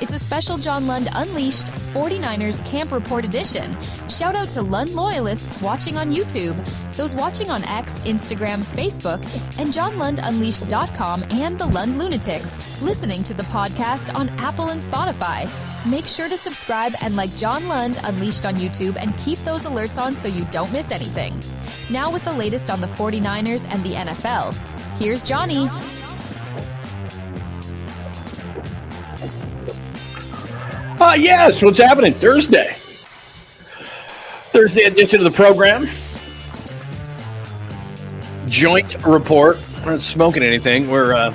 It's a special John Lund Unleashed 49ers Camp Report edition. Shout out to Lund loyalists watching on YouTube, those watching on X, Instagram, Facebook, and JohnLundUnleashed.com and the Lund Lunatics, listening to the podcast on Apple and Spotify. Make sure to subscribe and like John Lund Unleashed on YouTube and keep those alerts on so you don't miss anything. Now with the latest on the 49ers and the NFL, here's Johnny. Yes, what's happening? Thursday edition of the program. Joint report. We're not smoking anything. We're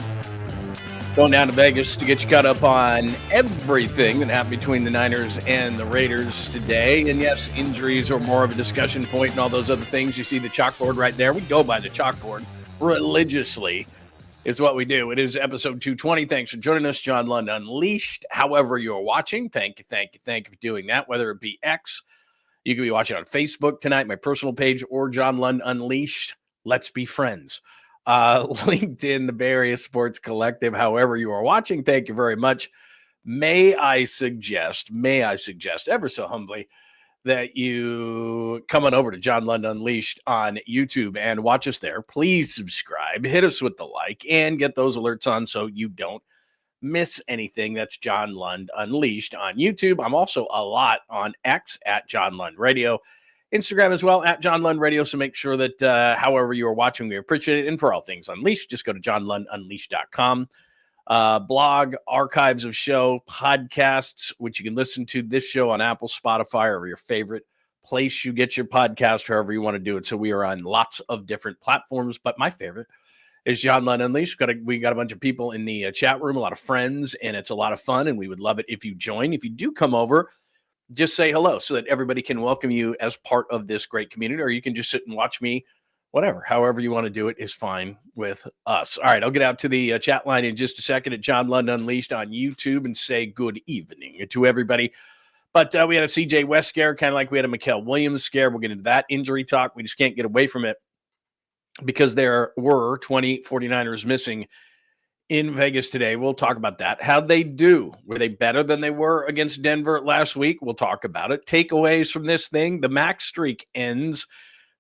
going down to Vegas to get you caught up on everything that happened between the Niners and the Raiders today. And yes, injuries are more of a discussion point and all those other things. You see the chalkboard right there. We go by the chalkboard religiously. Is what we do. It is episode 220. Thanks for joining us, John Lund Unleashed. However you're watching, thank you for doing that, whether it be X. You can be watching on Facebook tonight, my personal page, or John Lund Unleashed. Let's be friends. LinkedIn, the Bay Area Sports Collective, however you are watching, thank you very much. May I suggest ever so humbly that you come on over to John Lund Unleashed on YouTube and watch us there. Please subscribe, hit us with the like, and get those alerts on so you don't miss anything. That's John Lund Unleashed on YouTube. I'm also a lot on X at John Lund Radio, Instagram as well at John Lund Radio. So make sure that however you are watching, we appreciate it. And for all things Unleashed, just go to johnlundunleashed.com. Blog, archives of show, podcasts, which you can listen to this show on Apple, Spotify, or your favorite place you get your podcast, however you want to do it. So we are on lots of different platforms, but my favorite is John Lund Unleashed. We got a bunch of people in the chat room, a lot of friends, and it's a lot of fun, and we would love it if you join. If you do come over, just say hello so that everybody can welcome you as part of this great community, or you can just sit and watch me. Whatever, however you want to do it is fine with us. All right, I'll get out to the chat line in just a second at John Lund Unleashed on YouTube and say good evening to everybody. But we had a CJ West scare, kind of like we had a Mikael Williams scare. We'll get into that injury talk. We just can't get away from it because there were 20 49ers missing in Vegas today. We'll talk about that. How'd they do? Were they better than they were against Denver last week? We'll talk about it. Takeaways from this thing. The max streak ends,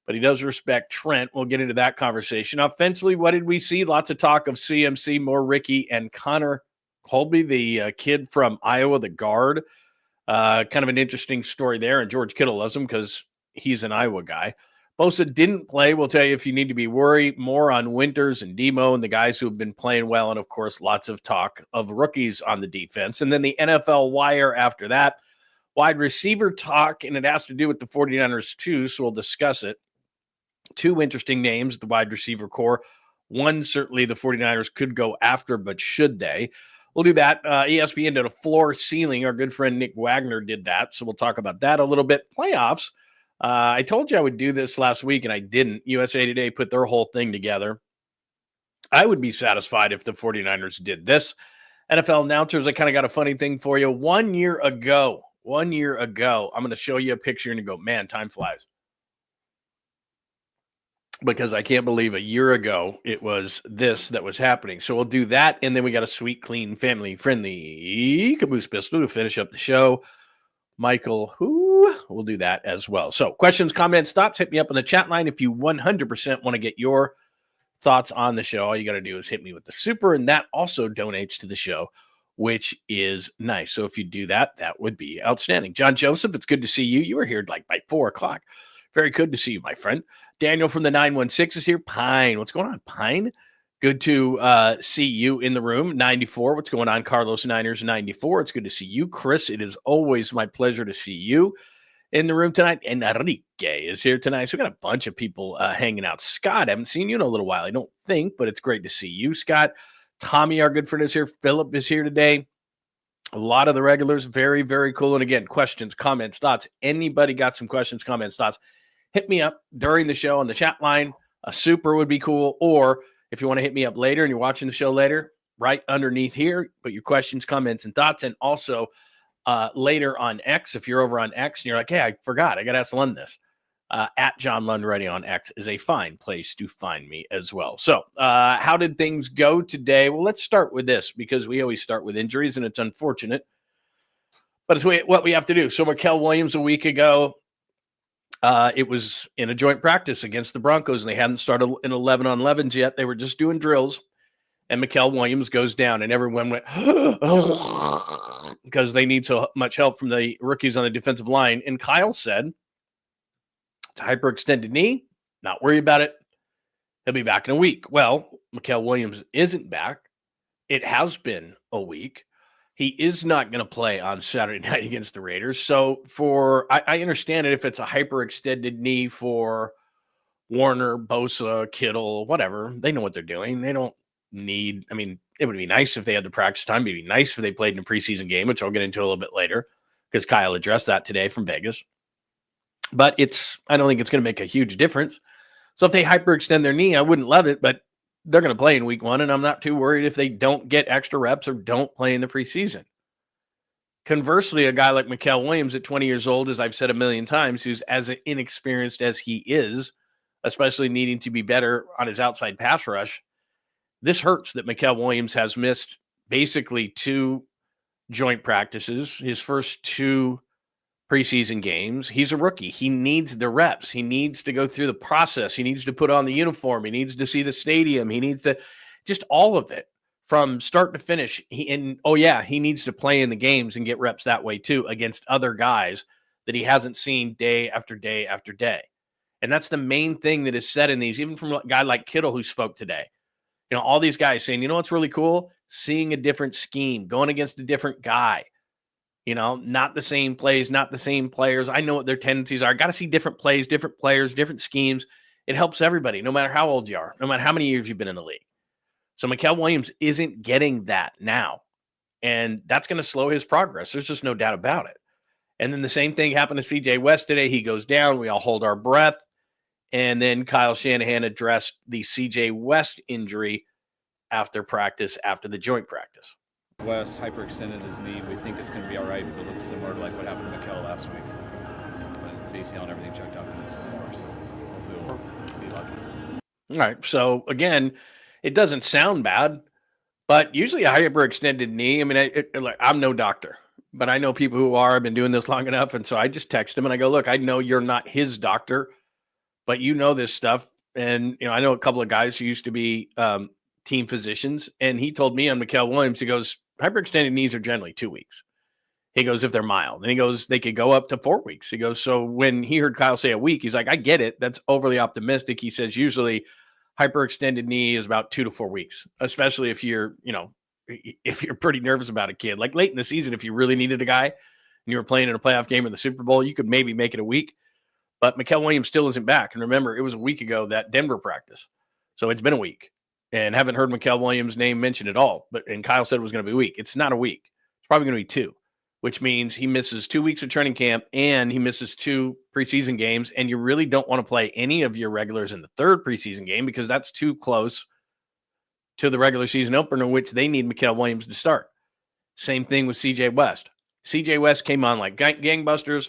but he does respect Trent. We'll get into that conversation. Offensively, what did we see? Lots of talk of CMC, more Ricky, and Connor Colby, the kid from Iowa, the guard. Kind of an interesting story there, and George Kittle loves him because he's an Iowa guy. Bosa didn't play. We'll tell you if you need to be worried. More on Winters and Demo and the guys who have been playing well, and, of course, lots of talk of rookies on the defense. And then the NFL wire after that. Wide receiver talk, and it has to do with the 49ers too, so we'll discuss it. Two interesting names, the wide receiver core. One, certainly the 49ers could go after, but should they? We'll do that. ESPN did a floor ceiling. Our good friend Nick Wagner did that, so we'll talk about that a little bit. Playoffs. I told you I would do this last week, and I didn't. USA Today put their whole thing together. I would be satisfied if the 49ers did this. NFL announcers, I kind of got a funny thing for you. 1 year ago, I'm going to show you a picture, and you go, man, time flies. Because I can't believe a year ago it was this that was happening. So we'll do that, and then we got a sweet, clean, family-friendly caboose pistol to finish up the show. Michael, who will do that as well. So questions, comments, thoughts, hit me up on the chat line. If you 100% want to get your thoughts on the show, all you got to do is hit me with the super, and that also donates to the show, which is nice. So if you do that, that would be outstanding. John Joseph, it's good to see you. You were here like by 4 o'clock. Very good to see you, my friend. Daniel from the 916 is here. Pine, what's going on, Pine? Good to see you in the room. 94, what's going on, Carlos Niners 94? It's good to see you. Chris, it is always my pleasure to see you in the room tonight. And Enrique is here tonight. So we got a bunch of people hanging out. Scott, I haven't seen you in a little while, I don't think, but it's great to see you, Scott. Tommy, our good friend, is here. Philip is here today. A lot of the regulars, very, very cool. And again, questions, comments, thoughts. Anybody got some questions, comments, thoughts? Hit me up during the show on the chat line. A super would be cool. Or if you want to hit me up later and you're watching the show later, right underneath here, put your questions, comments, and thoughts. And also later on X, if you're over on X and you're like, hey, I forgot, I got to ask Lund this. At John Lund Radio on X is a fine place to find me as well. So how did things go today? Well, let's start with this because we always start with injuries, and it's unfortunate But it's what we have to do. So Mikel Williams a week ago, it was in a joint practice against the Broncos, and they hadn't started in 11-on-11s yet. They were just doing drills, and Mikel Williams goes down, and everyone went because they need so much help from the rookies on the defensive line. And Kyle said, it's a hyperextended knee. Not worry about it. He'll be back in a week. Well, Mikel Williams isn't back. It has been a week. He is not going to play on Saturday night against the Raiders. So I understand it if it's a hyperextended knee for Warner, Bosa, Kittle, whatever. They know what they're doing. They don't need, it would be nice if they had the practice time. It'd be nice if they played in a preseason game, which I'll get into a little bit later because Kyle addressed that today from Vegas. But I don't think it's going to make a huge difference. So if they hyperextend their knee, I wouldn't love it, but they're going to play in week 1, and I'm not too worried if they don't get extra reps or don't play in the preseason. Conversely, a guy like Mikel Williams at 20 years old, as I've said a million times, who's as inexperienced as he is, especially needing to be better on his outside pass rush, this hurts that Mikel Williams has missed basically 2 joint practices, his first 2 preseason games. He's a rookie. He needs the reps. He needs to go through the process. He needs to put on the uniform. He needs to see the stadium. He needs to just all of it from start to finish. He needs to play in the games and get reps that way too against other guys that he hasn't seen day after day after day. And that's the main thing that is said in these, even from a guy like Kittle who spoke today. All these guys saying, what's really cool? Seeing a different scheme, going against a different guy. Not the same plays, not the same players. I know what their tendencies are. Got to see different plays, different players, different schemes. It helps everybody, no matter how old you are, no matter how many years you've been in the league. So Mikel Williams isn't getting that now. And that's going to slow his progress. There's just no doubt about it. And then the same thing happened to CJ West today. He goes down. We all hold our breath. And then Kyle Shanahan addressed the CJ West injury after practice, after the joint practice. West hyperextended his knee. We think it's going to be all right. It looks similar to like what happened to Mikel last week. But it's ACL and everything checked out good so far, so hopefully we'll be lucky. All right. So again, it doesn't sound bad, but usually a hyperextended knee. I'm no doctor, but I know people who are. I've been doing this long enough, and so I just text him and I go, "Look, I know you're not his doctor, but you know this stuff." And I know a couple of guys who used to be team physicians, and he told me on Mikel Williams, he goes, hyperextended knees are generally 2 weeks. He goes, if they're mild. And he goes, they could go up to 4 weeks. He goes, so when he heard Kyle say a week, he's like, I get it. That's overly optimistic. He says, usually hyperextended knee is about 2 to 4 weeks, especially if you're pretty nervous about a kid. Like late in the season, if you really needed a guy and you were playing in a playoff game in the Super Bowl, you could maybe make it a week. But Mikel Williams still isn't back. And remember, it was a week ago, that Denver practice. So it's been a week. And haven't heard Mikel Williams' name mentioned at all. And Kyle said it was going to be a week. It's not a week. It's probably going to be 2, which means he misses 2 weeks of training camp and he misses 2 preseason games. And you really don't want to play any of your regulars in the 3rd preseason game because that's too close to the regular season opener, which they need Mikel Williams to start. Same thing with CJ West. CJ West came on like gangbusters.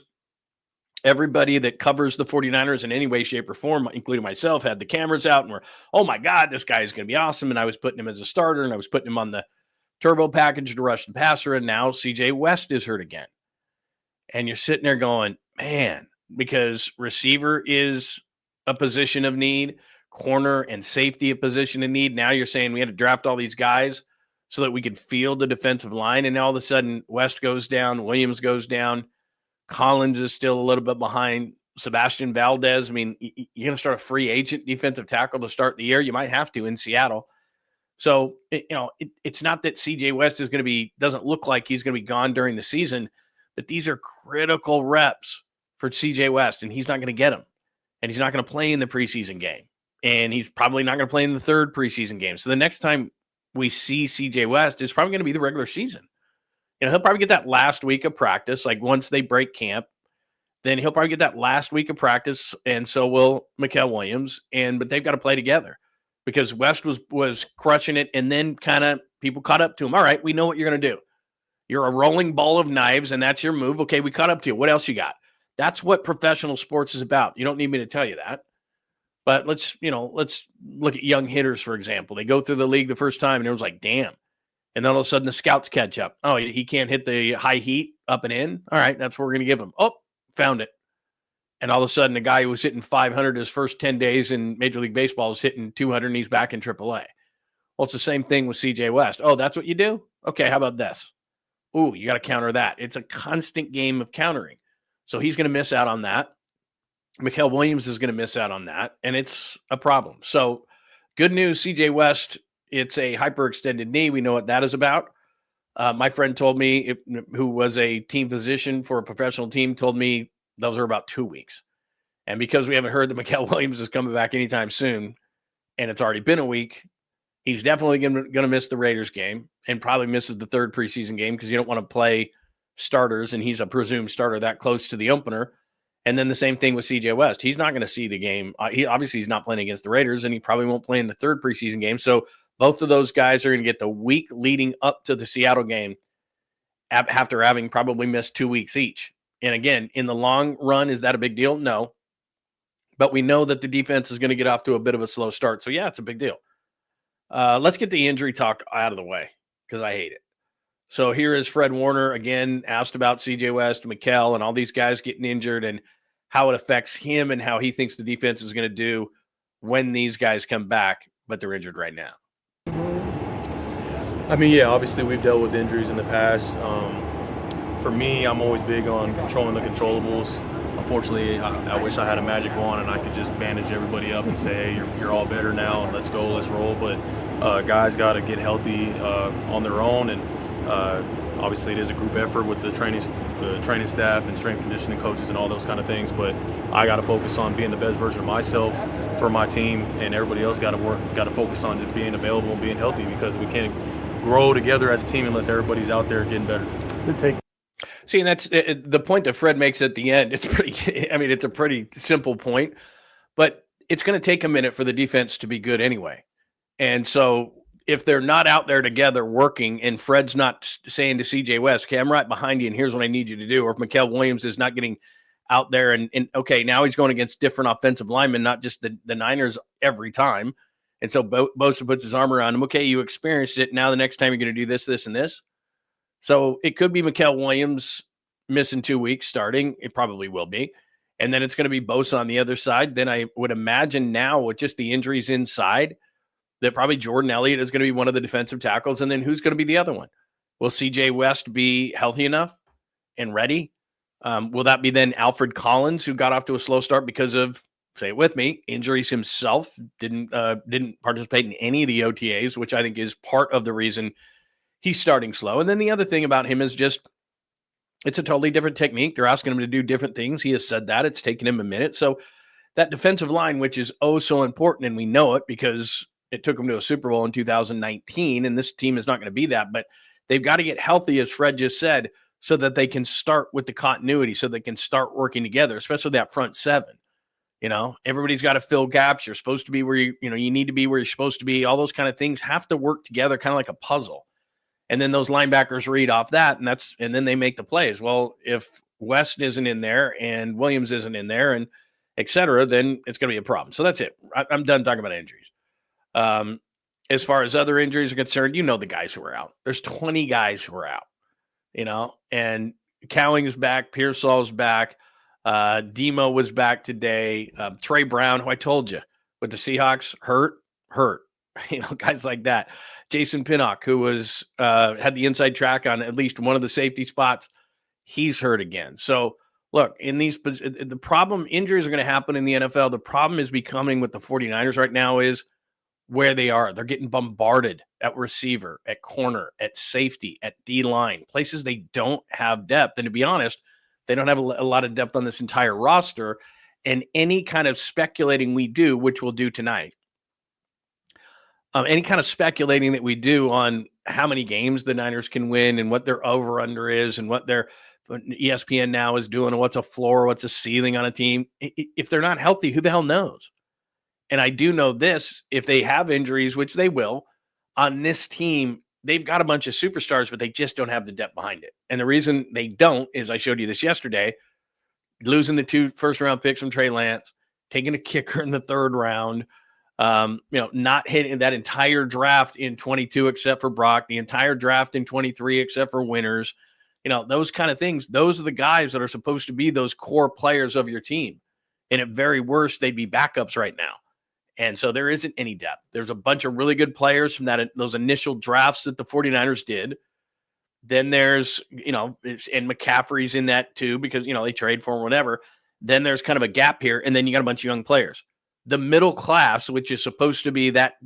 Everybody that covers the 49ers in any way, shape, or form, including myself, had the cameras out and were, oh my God, this guy is going to be awesome. And I was putting him as a starter and I was putting him on the turbo package to rush the passer. And now CJ West is hurt again. And you're sitting there going, man, because receiver is a position of need, corner and safety a position of need. Now you're saying we had to draft all these guys so that we could field the defensive line. And all of a sudden West goes down, Williams goes down. Collins is still a little bit behind. Sebastian Valdez. You're going to start a free agent defensive tackle to start the year. You might have to in Seattle. So, it's not that CJ West doesn't look like he's going to be gone during the season, but these are critical reps for CJ West, and he's not going to get them. And he's not going to play in the preseason game. And he's probably not going to play in the 3rd preseason game. So the next time we see CJ West, it's probably going to be the regular season. He'll probably get that last week of practice. Like once they break camp, then he'll probably get that last week of practice. And so will Mikel Williams. But they've got to play together because West was crushing it. And then kind of people caught up to him. All right, we know what you're going to do. You're a rolling ball of knives and that's your move. Okay, we caught up to you. What else you got? That's what professional sports is about. You don't need me to tell you that. But let's look at young hitters, for example. They go through the league the first time and it was like, damn. And then all of a sudden the scouts catch up. Oh, he can't hit the high heat. up and in. All right, that's what we're going to give him. Oh, found it. And all of a sudden, a guy who was hitting 500 his first 10 days in Major League Baseball is hitting 200 and he's back in AAA. Well, it's the same thing with CJ West. Oh, that's what you do? Okay, how about this? Ooh, you got to counter that. It's a constant game of countering. So he's going to miss out on that. Mikael Williams is going to miss out on that, and it's a problem. So good news, CJ West, it's a hyperextended knee. We know what that is about. My friend told me, who was a team physician for a professional team, told me those are about 2 weeks. And because we haven't heard that Mikael Williams is coming back anytime soon, and it's already been a week, he's definitely going to miss the Raiders game and probably misses the third preseason game because you don't want to play starters, and he's a presumed starter that close to the opener. And then the same thing with CJ West. He's not going to see the game. He's not playing against the Raiders, and he probably won't play in the third preseason game. So both of those guys are going to get the week leading up to the Seattle game after having probably missed 2 weeks each. And again, in the long run, is that a big deal? No. But we know that the defense is going to get off to a bit of a slow start. So, yeah, it's a big deal. Let's get the injury talk out of the way because I hate it. So here is Fred Warner, again, asked about CJ West, Mikael, and all these guys getting injured and how it affects him and how he thinks the defense is going to do when these guys come back, but they're injured right now. I mean, yeah, obviously we've dealt with injuries in the past. For me, I'm always big on controlling the controllables. Unfortunately, I wish I had a magic wand and I could just bandage everybody up and say, hey, you're all better now, and let's go, let's roll. But guys got to get healthy on their own, and obviously it is a group effort with the training staff and strength conditioning coaches and all those kind of things. But I got to focus on being the best version of myself for my team, and everybody else got to focus on just being available and being healthy, because we can't grow together as a team unless everybody's out there getting better. See, and that's the point that Fred makes at the end. It's pretty. I mean, it's a pretty simple point, but it's going to take a minute for the defense to be good anyway. And so if they're not out there together working, and Fred's not saying to CJ West, okay, I'm right behind you, and here's what I need you to do, or if Mikael Williams is not getting out there and okay, now he's going against different offensive linemen, not just the Niners every time. And so Bosa puts his arm around him. Okay, you experienced it. Now the next time you're going to do this, this, and this. So it could be Mikael Williams missing 2 weeks starting. It probably will be. And then it's going to be Bosa on the other side. Then I would imagine now with just the injuries inside that probably Jordan Elliott is going to be one of the defensive tackles. And then who's going to be the other one? Will CJ West be healthy enough and ready? Will that be then Alfred Collins, who got off to a slow start because of, say it with me, injuries himself, didn't participate in any of the OTAs, which I think is part of the reason he's starting slow. And then the other thing about him is just it's a totally different technique. They're asking him to do different things. He has said that. It's taken him a minute. So that defensive line, which is oh so important, and we know it because it took them to a Super Bowl in 2019, and this team is not going to be that, but they've got to get healthy, as Fred just said, so that they can start with the continuity, so they can start working together, especially that front seven. You know, everybody's got to fill gaps. You're supposed to be where you need to be where you're supposed to be. All those kind of things have to work together, kind of like a puzzle. And then those linebackers read off that, and then they make the plays. Well, if West isn't in there and Williams isn't in there and et cetera, then it's going to be a problem. So that's it. I'm done talking about injuries. As far as other injuries are concerned, you know the guys who are out. There's 20 guys who are out, and Cowing's back, Pearsall's back, Demo was back today, Trey Brown, who I told you, with the Seahawks, hurt, guys like that. Jason Pinnock, who was had the inside track on at least one of the safety spots, he's hurt again. So look, the problem, injuries are going to happen in the NFL. The problem is becoming with the 49ers right now is where they are. They're getting bombarded at receiver, at corner, at safety, at D-line, places they don't have depth. And to be honest, they don't have a lot of depth on this entire roster. And any kind of speculating we do, which we'll do tonight, any kind of speculating that we do on how many games the Niners can win and what their over-under is and what their ESPN now is doing and what's a floor, what's a ceiling on a team, if they're not healthy, who the hell knows? And I do know this, if they have injuries, which they will, on this team, they've got a bunch of superstars, but they just don't have the depth behind it. And the reason they don't is I showed you this yesterday, losing the 2 first-round picks from Trey Lance, taking a kicker in the 3rd round, not hitting that entire draft in 22 except for Brock, the entire draft in 23 except for Winters, those kind of things. Those are the guys that are supposed to be those core players of your team. And at very worst, they'd be backups right now. And so there isn't any depth. There's a bunch of really good players from those initial drafts that the 49ers did. Then there's, and McCaffrey's in that too because, they trade for him, whatever. Then there's kind of a gap here. And then you got a bunch of young players. The middle class, which is supposed to be that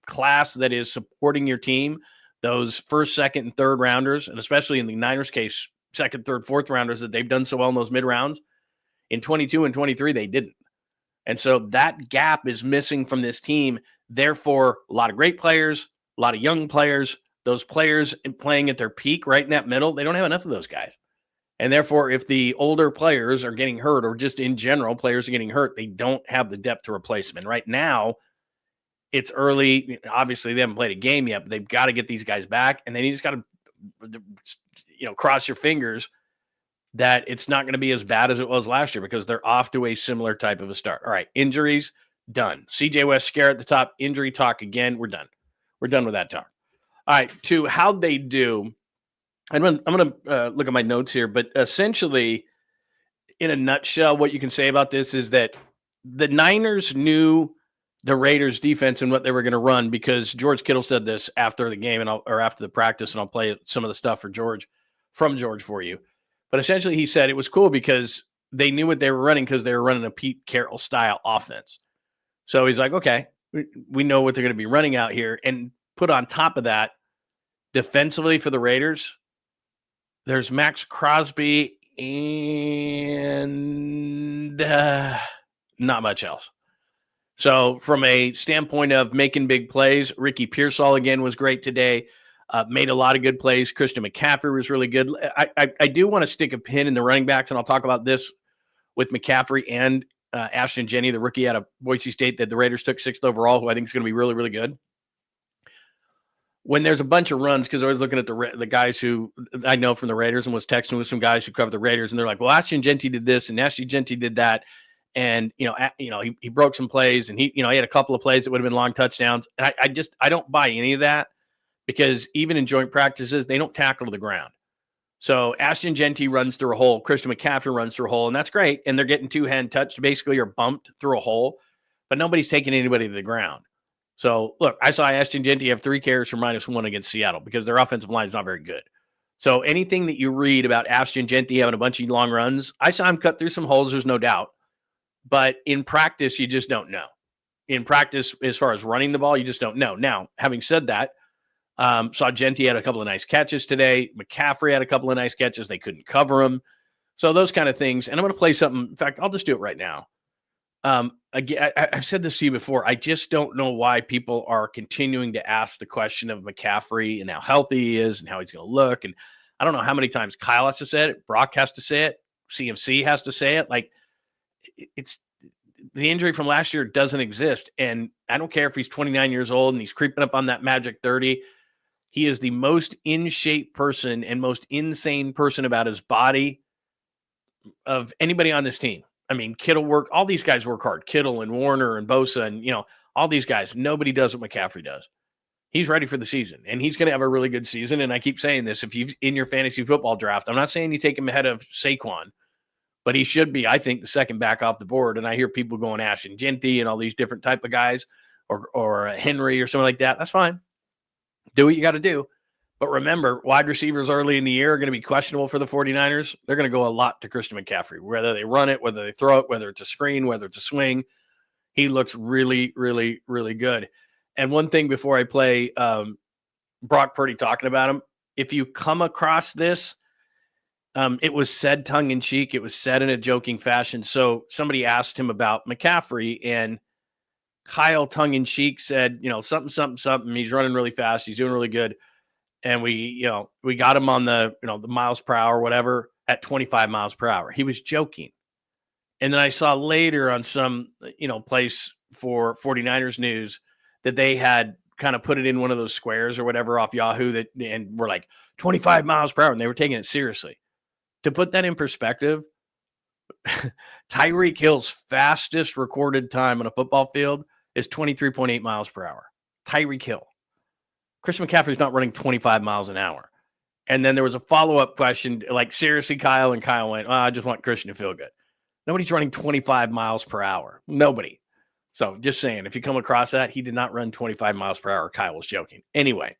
class that is supporting your team, those first, second, and third rounders, and especially in the Niners case, second, third, fourth rounders that they've done so well in those mid rounds. In 22 and 23, they didn't. And so that gap is missing from this team. Therefore, a lot of great players, a lot of young players, those players playing at their peak right in that middle, they don't have enough of those guys. And therefore, if the older players are getting hurt or just in general players are getting hurt, they don't have the depth to replace them. And right now, it's early. Obviously, they haven't played a game yet, but they've got to get these guys back. And then you just got to, cross your fingers that it's not going to be as bad as it was last year because they're off to a similar type of a start. All right, injuries, done. CJ West scare at the top, injury talk again, we're done. We're done with that talk. All right, to how they do, I'm going to look at my notes here, but essentially, in a nutshell, what you can say about this is that the Niners knew the Raiders' defense and what they were going to run because George Kittle said this after the game or after the practice, and I'll play some of the stuff from George for you. But essentially, he said it was cool because they knew what they were running because they were running a Pete Carroll style offense. So he's like, okay, we know what they're going to be running out here. And put on top of that, defensively for the Raiders, there's Max Crosby and not much else. So from a standpoint of making big plays, Ricky Pearsall again was great today. Made a lot of good plays. Christian McCaffrey was really good. I do want to stick a pin in the running backs, and I'll talk about this with McCaffrey and Ashton Jenney, the rookie out of Boise State that the Raiders took 6th overall, who I think is going to be really, really good. When there's a bunch of runs, because I was looking at the guys who I know from the Raiders and was texting with some guys who cover the Raiders, and they're like, well, Ashton Jenney did this, and Ashton Jenney did that. And, he broke some plays, and he had a couple of plays that would have been long touchdowns. And I don't buy any of that. Because even in joint practices, they don't tackle to the ground. So Ashton Jenney runs through a hole. Christian McCaffrey runs through a hole, and that's great. And they're getting two-hand touched, basically, or bumped through a hole. But nobody's taking anybody to the ground. So, look, I saw Ashton Jenney have 3 carries for -1 against Seattle because their offensive line is not very good. So anything that you read about Ashton Jenney having a bunch of long runs, I saw him cut through some holes, there's no doubt. But in practice, you just don't know. In practice, as far as running the ball, you just don't know. Now, having said that, saw Jenney had a couple of nice catches today. McCaffrey had a couple of nice catches. They couldn't cover him. So those kind of things. And I'm going to play something. In fact, I'll just do it right now. Again, I've said this to you before. I just don't know why people are continuing to ask the question of McCaffrey and how healthy he is and how he's going to look. And I don't know how many times Kyle has to say it. Brock has to say it. CMC has to say it. Like, it's the injury from last year doesn't exist. And I don't care if he's 29 years old and he's creeping up on that magic 30. He is the most in shape person and most insane person about his body of anybody on this team. I mean, all these guys work hard. Kittle and Warner and Bosa and, all these guys. Nobody does what McCaffrey does. He's ready for the season, and he's going to have a really good season. And I keep saying this, if you've in your fantasy football draft, I'm not saying you take him ahead of Saquon, but he should be, I think, the second back off the board. And I hear people going Ashton Jenney and all these different type of guys or Henry or something like that. That's fine. Do what you got to do. But remember, wide receivers early in the year are going to be questionable for the 49ers. They're going to go a lot to Christian McCaffrey, whether they run it, whether they throw it, whether it's a screen, whether it's a swing. He looks really, really, really good. And one thing before I play Brock Purdy talking about him, if you come across this, it was said tongue-in-cheek. It was said in a joking fashion. So somebody asked him about McCaffrey, and Kyle tongue-in-cheek said, something. He's running really fast. He's doing really good. And we got him on the miles per hour, whatever, at 25 miles per hour. He was joking. And then I saw later on some, place for 49ers news that they had kind of put it in one of those squares or whatever off Yahoo and were like 25 miles per hour. And they were taking it seriously. To put that in perspective, Tyreek Hill's fastest recorded time on a football field is 23.8 miles per hour. Tyreek Hill. Chris McCaffrey's not running 25 miles an hour. And then there was a follow-up question, like, seriously, Kyle? And Kyle went, I just want Christian to feel good. Nobody's running 25 miles per hour. Nobody. So just saying, if you come across that, he did not run 25 miles per hour. Kyle was joking. Anyway,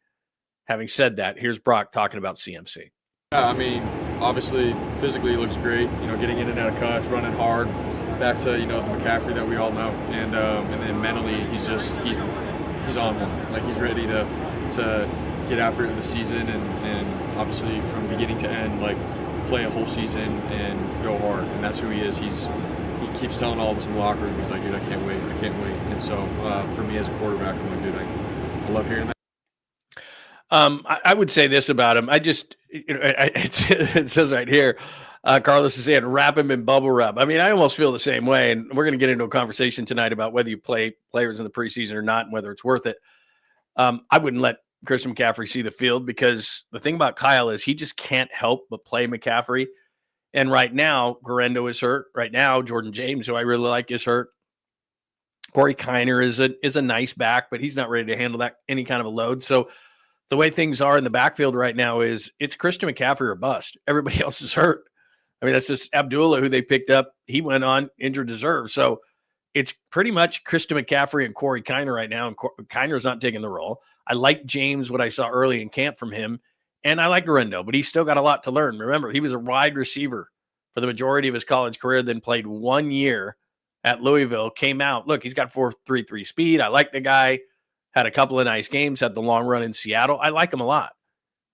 having said that, here's Brock talking about CMC. Yeah, I mean, obviously, physically he looks great, getting in and out of cuts, running hard, back to, the McCaffrey that we all know. And then mentally, he's on one. Like, he's ready to get after it in the season and obviously from beginning to end, like, play a whole season and go hard. And that's who he is. He keeps telling all of us in the locker room, he's like, dude, I can't wait. And so for me as a quarterback, I'm like, dude, I love hearing that. I would say this about him. It says right here, Carlos is saying, wrap him in bubble wrap. I mean, I almost feel the same way. And we're going to get into a conversation tonight about whether you play players in the preseason or not and whether it's worth it. I wouldn't let Christian McCaffrey see the field because the thing about Kyle is he just can't help but play McCaffrey. And right now, Guerendo is hurt. Right now, Jordan James, who I really like, is hurt. Corey Kiner is a nice back, but he's not ready to handle that any kind of a load. So the way things are in the backfield right now is it's Christian McCaffrey or bust. Everybody else is hurt. I mean, that's just Abdullah, who they picked up. He went on injured reserve. So it's pretty much Christian McCaffrey and Corey Kiner right now, and Kiner's not taking the role. I like James, what I saw early in camp from him, and I like Guerendo, but he's still got a lot to learn. Remember, he was a wide receiver for the majority of his college career, then played 1 year at Louisville, came out. Look, he's got 4.33 speed. I like the guy. Had a couple of nice games, had the long run in Seattle. I like him a lot.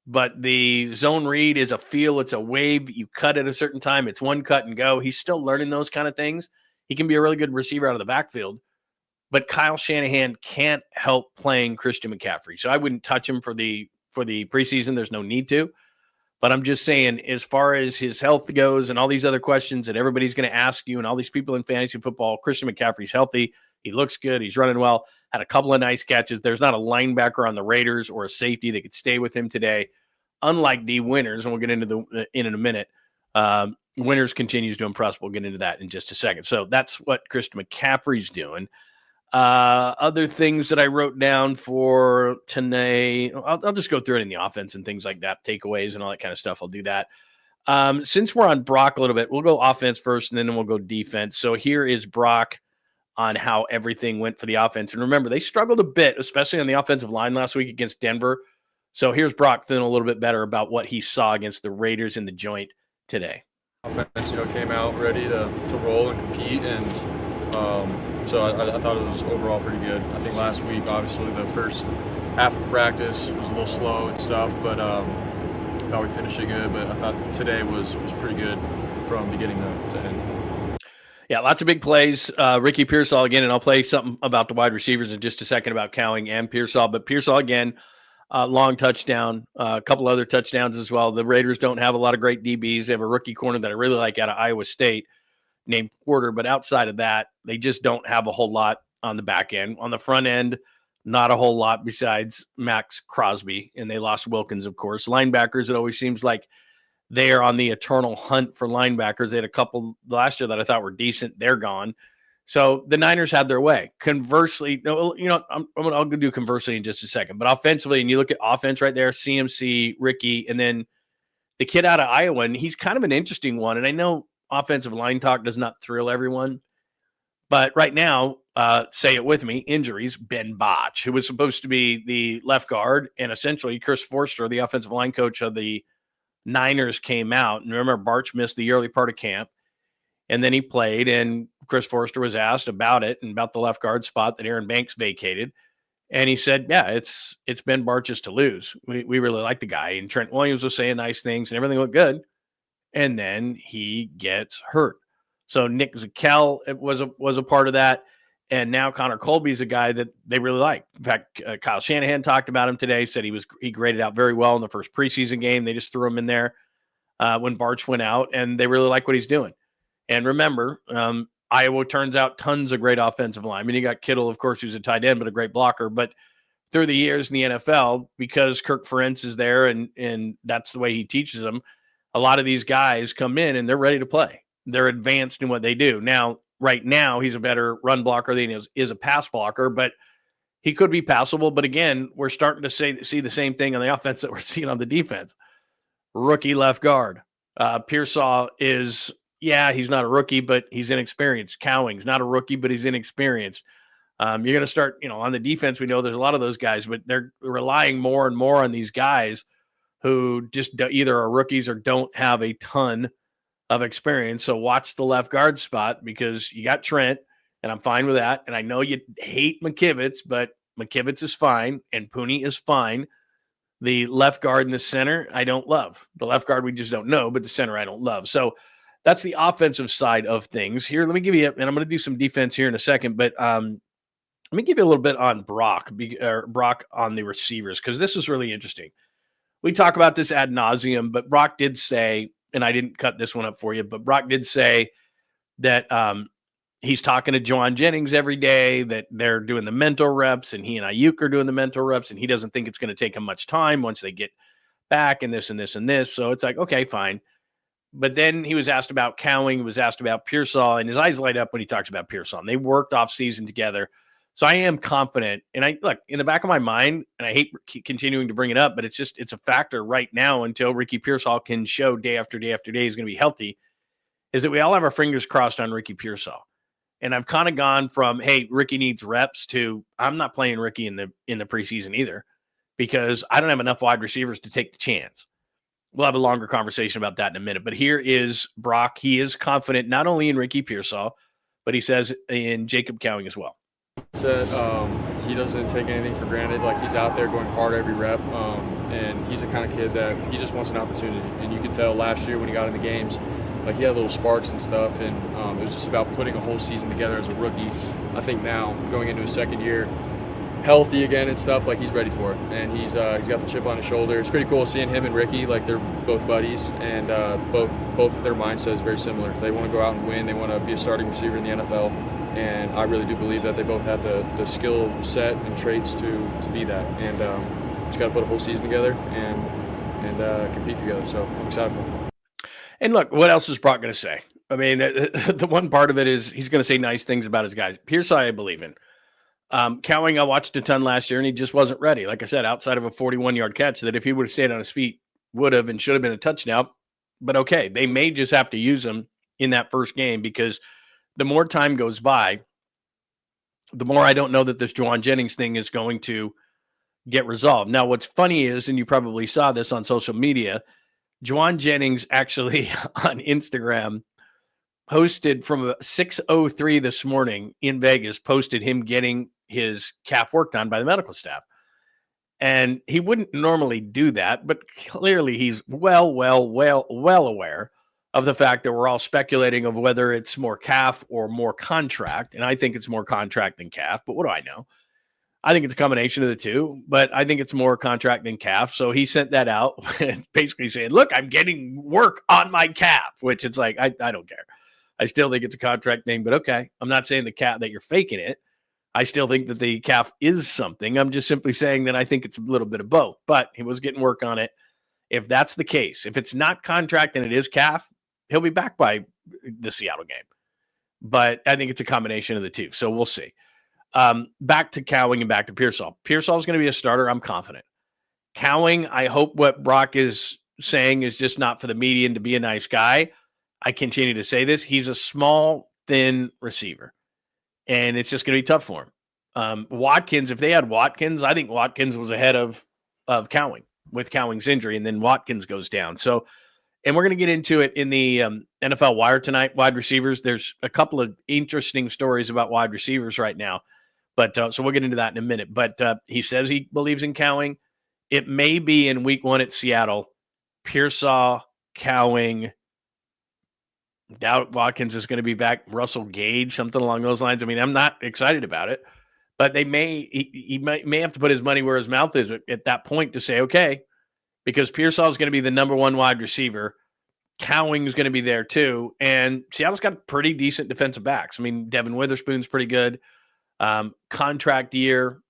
But the zone read is a feel. It's a wave. You cut at a certain time. It's one cut and go. He's still learning those kind of things. He can be a really good receiver out of the backfield. But Kyle Shanahan can't help playing Christian McCaffrey. So I wouldn't touch him for the preseason. There's no need to. But I'm just saying, as far as his health goes and all these other questions that everybody's going to ask you and all these people in fantasy football, Christian McCaffrey's healthy. He looks good. He's running well. Had a couple of nice catches. There's not a linebacker on the Raiders or a safety that could stay with him today. Unlike D. Winters, and we'll get into in a minute. Winters continues to impress. We'll get into that in just a second. So that's what Christian McCaffrey's doing. Other things that I wrote down for tonight, I'll just go through it in the offense and things like that, takeaways and all that kind of stuff. I'll do that. Since we're on Brock a little bit, we'll go offense first and then we'll go defense. So here is Brock on how everything went for the offense. And remember, they struggled a bit, especially on the offensive line last week against Denver. So here's Brock feeling a little bit better about what he saw against the Raiders in the joint today. Offense, came out ready to roll and compete, and so I thought it was overall pretty good. I think last week, obviously, the first half of practice was a little slow and stuff, but thought we finished it good. But I thought today was pretty good from beginning to end. Yeah, lots of big plays. Ricky Pearsall again, and I'll play something about the wide receivers in just a second about Cowing and Pearsall. But Pearsall again, long touchdown, a couple other touchdowns as well. The Raiders don't have a lot of great DBs. They have a rookie corner that I really like out of Iowa State named Porter. But outside of that, they just don't have a whole lot on the back end. On the front end, not a whole lot besides Max Crosby. And they lost Wilkins, of course. Linebackers, it always seems like they are on the eternal hunt for linebackers. They had a couple last year that I thought were decent. They're gone. So the Niners had their way. Conversely, I'll do conversely in just a second. But offensively, and you look at offense right there, CMC, Ricky, and then the kid out of Iowa, and he's kind of an interesting one. And I know offensive line talk does not thrill everyone. But right now, say it with me, injuries, Ben Botch, who was supposed to be the left guard, and essentially Chris Forster, the offensive line coach of the Niners, came out. And remember, Barch missed the early part of camp. And then he played, and Chris Forster was asked about it and about the left guard spot that Aaron Banks vacated. And he said, yeah, it's Ben Barch's to lose. We really like the guy. And Trent Williams was saying nice things and everything looked good. And then he gets hurt. So Nick Zakelj was a part of that. And now Connor Colby's a guy that they really like. In fact, Kyle Shanahan talked about him today, said he graded out very well in the first preseason game. They just threw him in there when Barch went out, and they really like what he's doing. And remember, Iowa turns out tons of great offensive line. I mean, you got Kittle, of course, who's a tight end, but a great blocker. But through the years in the NFL, because Kirk Ferentz is there and that's the way he teaches them, a lot of these guys come in and they're ready to play. They're advanced in what they do. Now, right now, he's a better run blocker than he is a pass blocker, but he could be passable. But again, we're starting to see the same thing on the offense that we're seeing on the defense. rookie left guard. 𝐸𝐸𝐲 is, he's not a rookie, but he's inexperienced. 𝐾𝐨𝐽's not a rookie, but he's inexperienced. You're going to start, on the defense, we know there's a lot of those guys, but they're relying more and more on these guys who just either are rookies or don't have a ton of experience. So watch the left guard spot, because you got Trent, and I'm fine with that. And I know you hate 𝐬𝐾𝐨𝐽, but 𝐬𝐾𝐨𝐽 is fine, and Pooney is fine. The left guard and the center, I don't love. The left guard, we just don't know, but the center, I don't love. So that's the offensive side of things. Here, let me give you, and I'm going to do some defense here in a second, but let me give you a little bit on Brock on the receivers, because this is really interesting. We talk about this ad nauseum, but Brock did say, and I didn't cut this one up for you, but Brock did say that he's talking to Jauan Jennings every day, that they're doing the mental reps, and he and Aiyuk are doing the mental reps, and he doesn't think it's going to take him much time once they get back and this and this and this. So it's like, okay, fine. But then he was asked about 𝐾𝐨𝐽, he was asked about 𝐸𝐸𝐲, and his eyes light up when he talks about 𝐸𝐸𝐲. And they worked off season together. So I am confident, and I look in the back of my mind, and I hate continuing to bring it up, but it's a factor right now until Ricky 𝐸𝐸𝐲 can show day after day after day he's going to be healthy, is that we all have our fingers crossed on Ricky 𝐸𝐸𝐲. And I've kind of gone from, hey, Ricky needs reps, to I'm not playing Ricky in the preseason either, because I don't have enough wide receivers to take the chance. We'll have a longer conversation about that in a minute. But here is Brock. He is confident not only in Ricky 𝐸𝐸𝐲, but he says in 𝐬𝐝𝐾𝐭 as well. Said he doesn't take anything for granted. Like, he's out there going hard every rep, and he's the kind of kid that he just wants an opportunity. And you could tell last year when he got in the games, like, he had little sparks and stuff, and it was just about putting a whole season together as a rookie. I think now, going into his second year, healthy again and stuff, like, he's ready for it, and he's got the chip on his shoulder. It's pretty cool seeing him and Ricky, like, they're both buddies, and both of their mindsets is very similar. They want to go out and win. They want to be a starting receiver in the NFL, and I really do believe that they both have the skill set and traits to be that. And just got to put a whole season together and compete together. So I'm excited for him. And look, what else is Brock going to say? I mean, the one part of it is he's going to say nice things about his guys. 𝐸𝐸𝐲, I believe in. 𝐾𝐭, I watched a ton last year, and he just wasn't ready. Like I said, outside of a 41-yard catch that if he would have stayed on his feet, would have and should have been a touchdown. But okay, they may just have to use him in that first game, because the more time goes by, the more I don't know that this Jauan Jennings thing is going to get resolved. Now, what's funny is, and you probably saw this on social media, Jauan Jennings actually on Instagram posted from 6:03 this morning in Vegas, posted him getting his calf work done by the medical staff. And he wouldn't normally do that, but clearly he's well aware of the fact that we're all speculating of whether it's more calf or more contract. And I think it's more contract than calf, but what do I know? I think it's a combination of the two, but I think it's more contract than calf. So he sent that out basically saying, look, I'm getting work on my calf, which it's like, I don't care. I still think it's a contract thing, but okay. I'm not saying the calf that you're faking it. I still think that the calf is something. I'm just simply saying that I think it's a little bit of both, but he was getting work on it. If that's the case, if it's not contract and it is calf, he'll be back by the Seattle game. But I think it's a combination of the two. So we'll see. Back to 𝐾𝐭 and back to 𝐸𝐸𝐲. 𝐸𝐸𝐲 is going to be a starter. I'm confident. 𝐾𝐭, I hope what Brock is saying is just not for the media and to be a nice guy. I continue to say this. He's a small, thin receiver, and it's just going to be tough for him. Watkins, if they had Watkins, I think Watkins was ahead of 𝐾𝐭 with 𝐾𝐭's injury, and then Watkins goes down. So, and we're going to get into it in the NFL Wire tonight, wide receivers. There's a couple of interesting stories about wide receivers right now, but so we'll get into that in a minute. But he says he believes in 𝐾𝐭. It may be in week 1 at Seattle, 𝐸𝐸𝐲, 𝐾𝐭, doubt Watkins is going to be back, Russell Gage, something along those lines. I mean, I'm not excited about it, but he may have to put his money where his mouth is at that point to say, okay, because 𝐸𝐸𝐲 is going to be the number 1 wide receiver. 𝐾𝐭 is going to be there too. And Seattle's got pretty decent defensive backs. I mean, Devin Witherspoon's pretty good. Contract year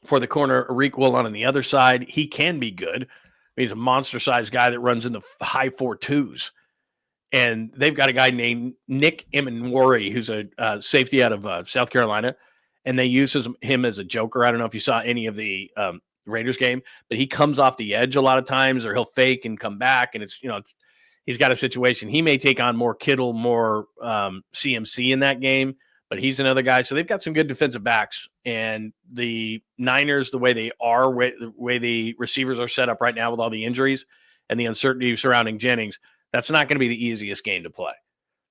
for the corner, 𝐟𝐸𝐽 on the other side. He can be good. He's a monster-sized guy that runs in the high 4.2s. And they've got a guy named Nick Emmanwori, who's a safety out of South Carolina, and they use him as a joker. I don't know if you saw any of the Raiders game, but he comes off the edge a lot of times, or he'll fake and come back, and he's got a situation. He may take on more Kittle, more CMC in that game, but he's another guy. So they've got some good defensive backs, and the Niners, the way they are, the way the receivers are set up right now with all the injuries and the uncertainty surrounding Jennings, that's not going to be the easiest game to play.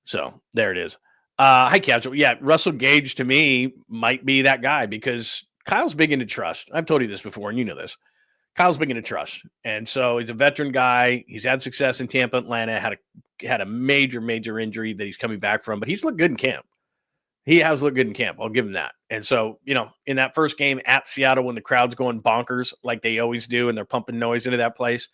So there it is. Hi, Catch. Yeah, Russell Gage to me might be that guy because Kyle's big into trust. I've told you this before, and you know this. Kyle's big into trust. And so he's a veteran guy. He's had success in Tampa, Atlanta, had a major injury that he's coming back from, but he's looked good in camp. He has looked good in camp. I'll give him that. And so, in that first game at Seattle, when the crowd's going bonkers like they always do, and they're pumping noise into that place,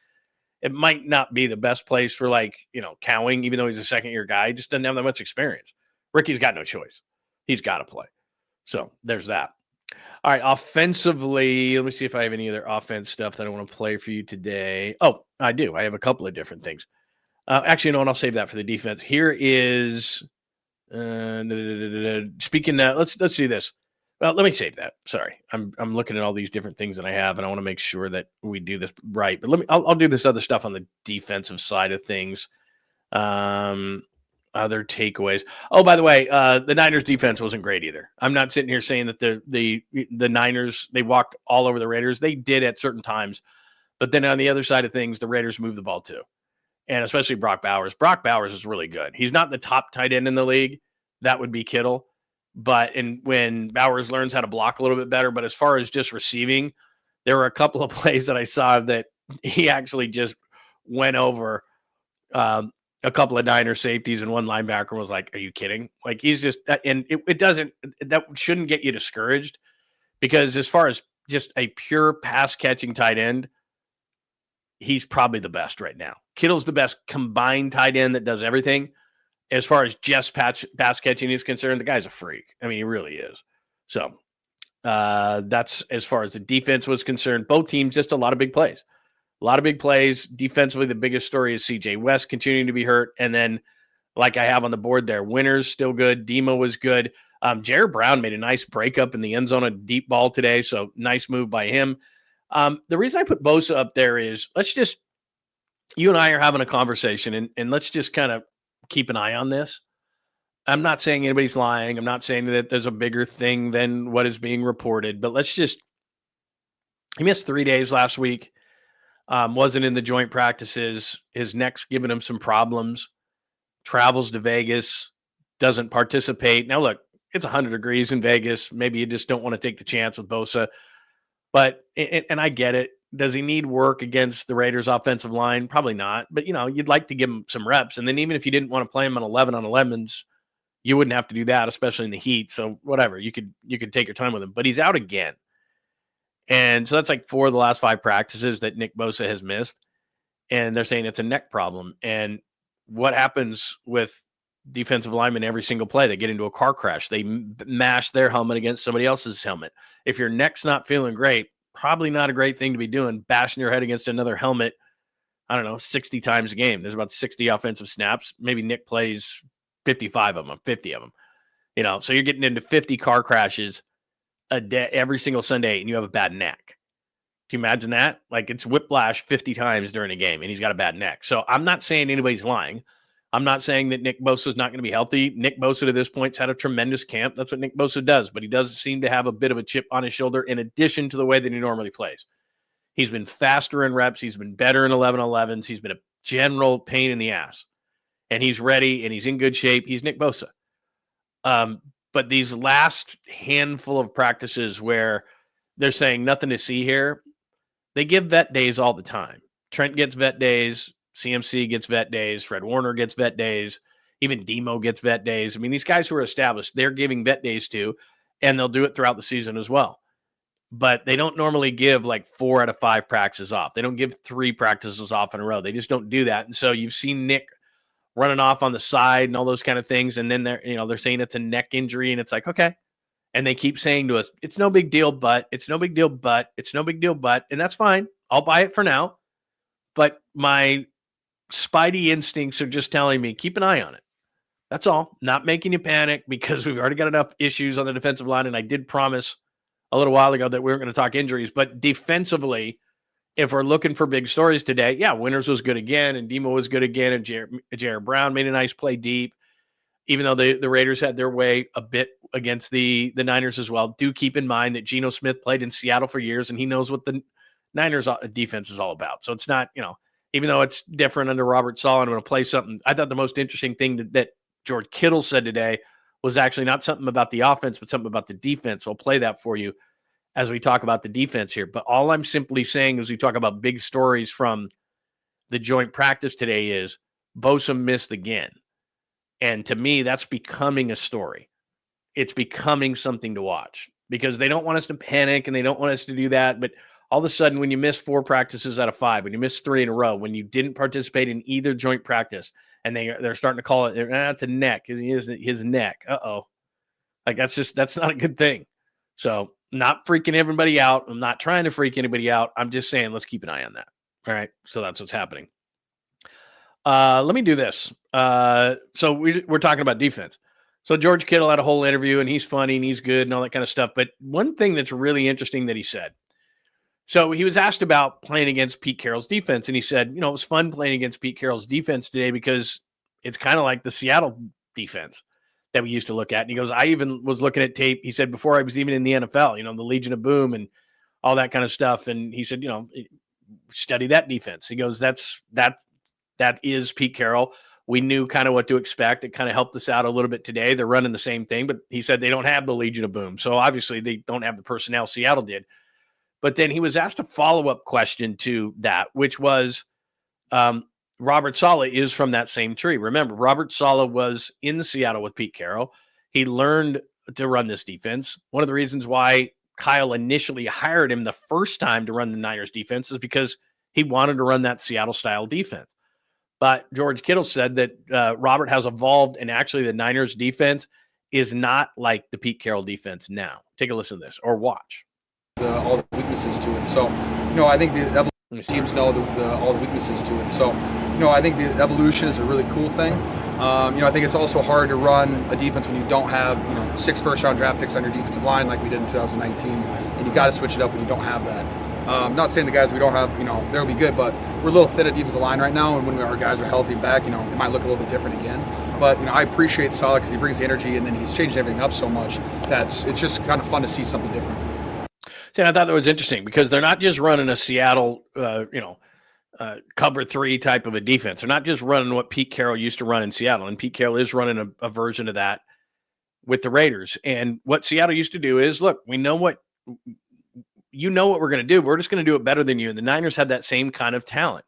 it might not be the best place for 𝐾𝐭, even though he's a second-year guy. He just doesn't have that much experience. Ricky's got no choice. He's got to play. So there's that. All right, offensively, let me see if I have any other offense stuff that I want to play for you today. Oh, I do. I have a couple of different things. Actually, you know what? I'll save that for the defense. Here is speaking. Let's do this. Well, let me save that. Sorry, I'm looking at all these different things that I have, and I want to make sure that we do this right. But I'll do this other stuff on the defensive side of things. Other takeaways. Oh, by the way, the Niners defense wasn't great either. I'm not sitting here saying that the Niners, they walked all over the Raiders. They did at certain times. But then on the other side of things, the Raiders moved the ball too. And especially Brock Bowers. Brock Bowers is really good. He's not the top tight end in the league. That would be Kittle. But when Bowers learns how to block a little bit better, but as far as just receiving, there were a couple of plays that I saw that he actually just went over a couple of Niner safeties and one linebacker was like, are you kidding? Like he's just, and that shouldn't get you discouraged because as far as just a pure pass catching tight end, he's probably the best right now. Kittle's the best combined tight end that does everything. As far as just pass catching is concerned, the guy's a freak. I mean, he really is. So that's as far as the defense was concerned. Both teams, just a lot of big plays. A lot of big plays. Defensively, the biggest story is CJ West continuing to be hurt. And then, like I have on the board there, Winters still good. Demo was good. Jared Brown made a nice breakup in the end zone, a deep ball today. So nice move by him. The reason I put Bosa up there is you and I are having a conversation and let's just kind of keep an eye on this. I'm not saying anybody's lying. I'm not saying that there's a bigger thing than what is being reported, but he missed 3 days last week. Wasn't in the joint practices. His neck's giving him some problems. Travels to Vegas. Doesn't participate. Now, look, it's 100 degrees in Vegas. Maybe you just don't want to take the chance with Bosa. But, and I get it. Does he need work against the Raiders' offensive line? Probably not. But, you'd like to give him some reps. And then even if you didn't want to play him on 11 on 11s, you wouldn't have to do that, especially in the heat. So, whatever. You could take your time with him. But he's out again. And so that's like 4 of the last 5 practices that Nick Bosa has missed. And they're saying it's a neck problem. And what happens with defensive linemen every single play? They get into a car crash. They mash their helmet against somebody else's helmet. If your neck's not feeling great, probably not a great thing to be doing, bashing your head against another helmet, 60 times a game. There's about 60 offensive snaps. Maybe Nick plays 55 of them, 50 of them. So you're getting into 50 car crashes a day, every single Sunday, and you have a bad neck. Can you imagine that? Like it's whiplash 50 times during a game, and he's got a bad neck. So I'm not saying anybody's lying. I'm not saying that Nick Bosa is not going to be healthy. Nick Bosa to this point has had a tremendous camp. That's what Nick Bosa does, but he does seem to have a bit of a chip on his shoulder in addition to the way that he normally plays. He's been faster in reps. He's been better in 11-11s. He's been a general pain in the ass, and he's ready, and he's in good shape. He's Nick Bosa. But these last handful of practices where they're saying nothing to see here, they give vet days all the time. Trent gets vet days. CMC gets vet days. Fred Warner gets vet days. Even Demo gets vet days. I mean, these guys who are established, they're giving vet days to, and they'll do it throughout the season as well. But they don't normally give like 4 out of 5 practices off. They don't give 3 practices off in a row. They just don't do that. And so you've seen Nick running off on the side and all those kind of things. And then they're saying it's a neck injury, and it's like, okay. And they keep saying to us, it's no big deal, but it's no big deal, but it's no big deal, but, and that's fine. I'll buy it for now. But my spidey instincts are just telling me, keep an eye on it. That's all. Not making you panic because we've already got enough issues on the defensive line. And I did promise a little while ago that we weren't going to talk injuries, but defensively, if we're looking for big stories today, yeah, Winters was good again, and Demo was good again, and Jared Brown made a nice play deep, even though the Raiders had their way a bit against the Niners as well. Do keep in mind that Geno Smith played in Seattle for years, and he knows what the Niners defense is all about. So it's not, even though it's different under Robert Saleh, I'm going to play something. I thought the most interesting thing that George Kittle said today was actually not something about the offense, but something about the defense. I'll play that for you as we talk about the defense here. But all I'm simply saying as we talk about big stories from the joint practice today is Bosa missed again. And to me, that's becoming a story. It's becoming something to watch because they don't want us to panic and they don't want us to do that. But all of a sudden, when you miss 4 practices out of 5, when you miss 3 in a row, when you didn't participate in either joint practice, and they're starting to call it, that's a neck, his neck. Uh-oh. Like, that's not a good thing. So, not freaking everybody out. I'm not trying to freak anybody out. I'm just saying, let's keep an eye on that. All right. So that's what's happening. Let me do this. So we're talking about defense. So George Kittle had a whole interview, and he's funny and he's good and all that kind of stuff. But one thing that's really interesting that he said. So he was asked about playing against Pete Carroll's defense, and he said, it was fun playing against Pete Carroll's defense today because it's kind of like the Seattle defense that we used to look at. And he goes, I even was looking at tape. He said, before I was even in the NFL, the Legion of Boom and all that kind of stuff. And he said, study that defense. He goes, that is Pete Carroll. We knew kind of what to expect. It kind of helped us out a little bit today. They're running the same thing, but he said they don't have the Legion of Boom. So obviously they don't have the personnel Seattle did. But then he was asked a follow-up question to that, which was, Robert Saleh is from that same tree. Remember, Robert Saleh was in Seattle with Pete Carroll. He learned to run this defense. One of the reasons why Kyle initially hired him the first time to run the Niners defense is because he wanted to run that Seattle-style defense. But George Kittle said that Robert has evolved, and actually the Niners defense is not like the Pete Carroll defense now. Take a listen to this or watch. All the weaknesses to it. So, I think the teams know all the weaknesses to it. So, I think the evolution is a really cool thing. I think it's also hard to run a defense when you don't have, 6 first-round draft picks on your defensive line like we did in 2019, and you got to switch it up when you don't have that. I'm not saying the guys we don't have, they'll be good, but we're a little thin at defensive line right now, and when our guys are healthy back, it might look a little bit different again. But, I appreciate Saleh because he brings the energy, and then he's changing everything up so much that it's just kind of fun to see something different. See, I thought that was interesting because they're not just running a Seattle, cover 3 type of a defense. They're not just running what Pete Carroll used to run in Seattle, and Pete Carroll is running a version of that with the Raiders. And what Seattle used to do is, look, we know what we're going to do. We're just going to do it better than you. And the Niners had that same kind of talent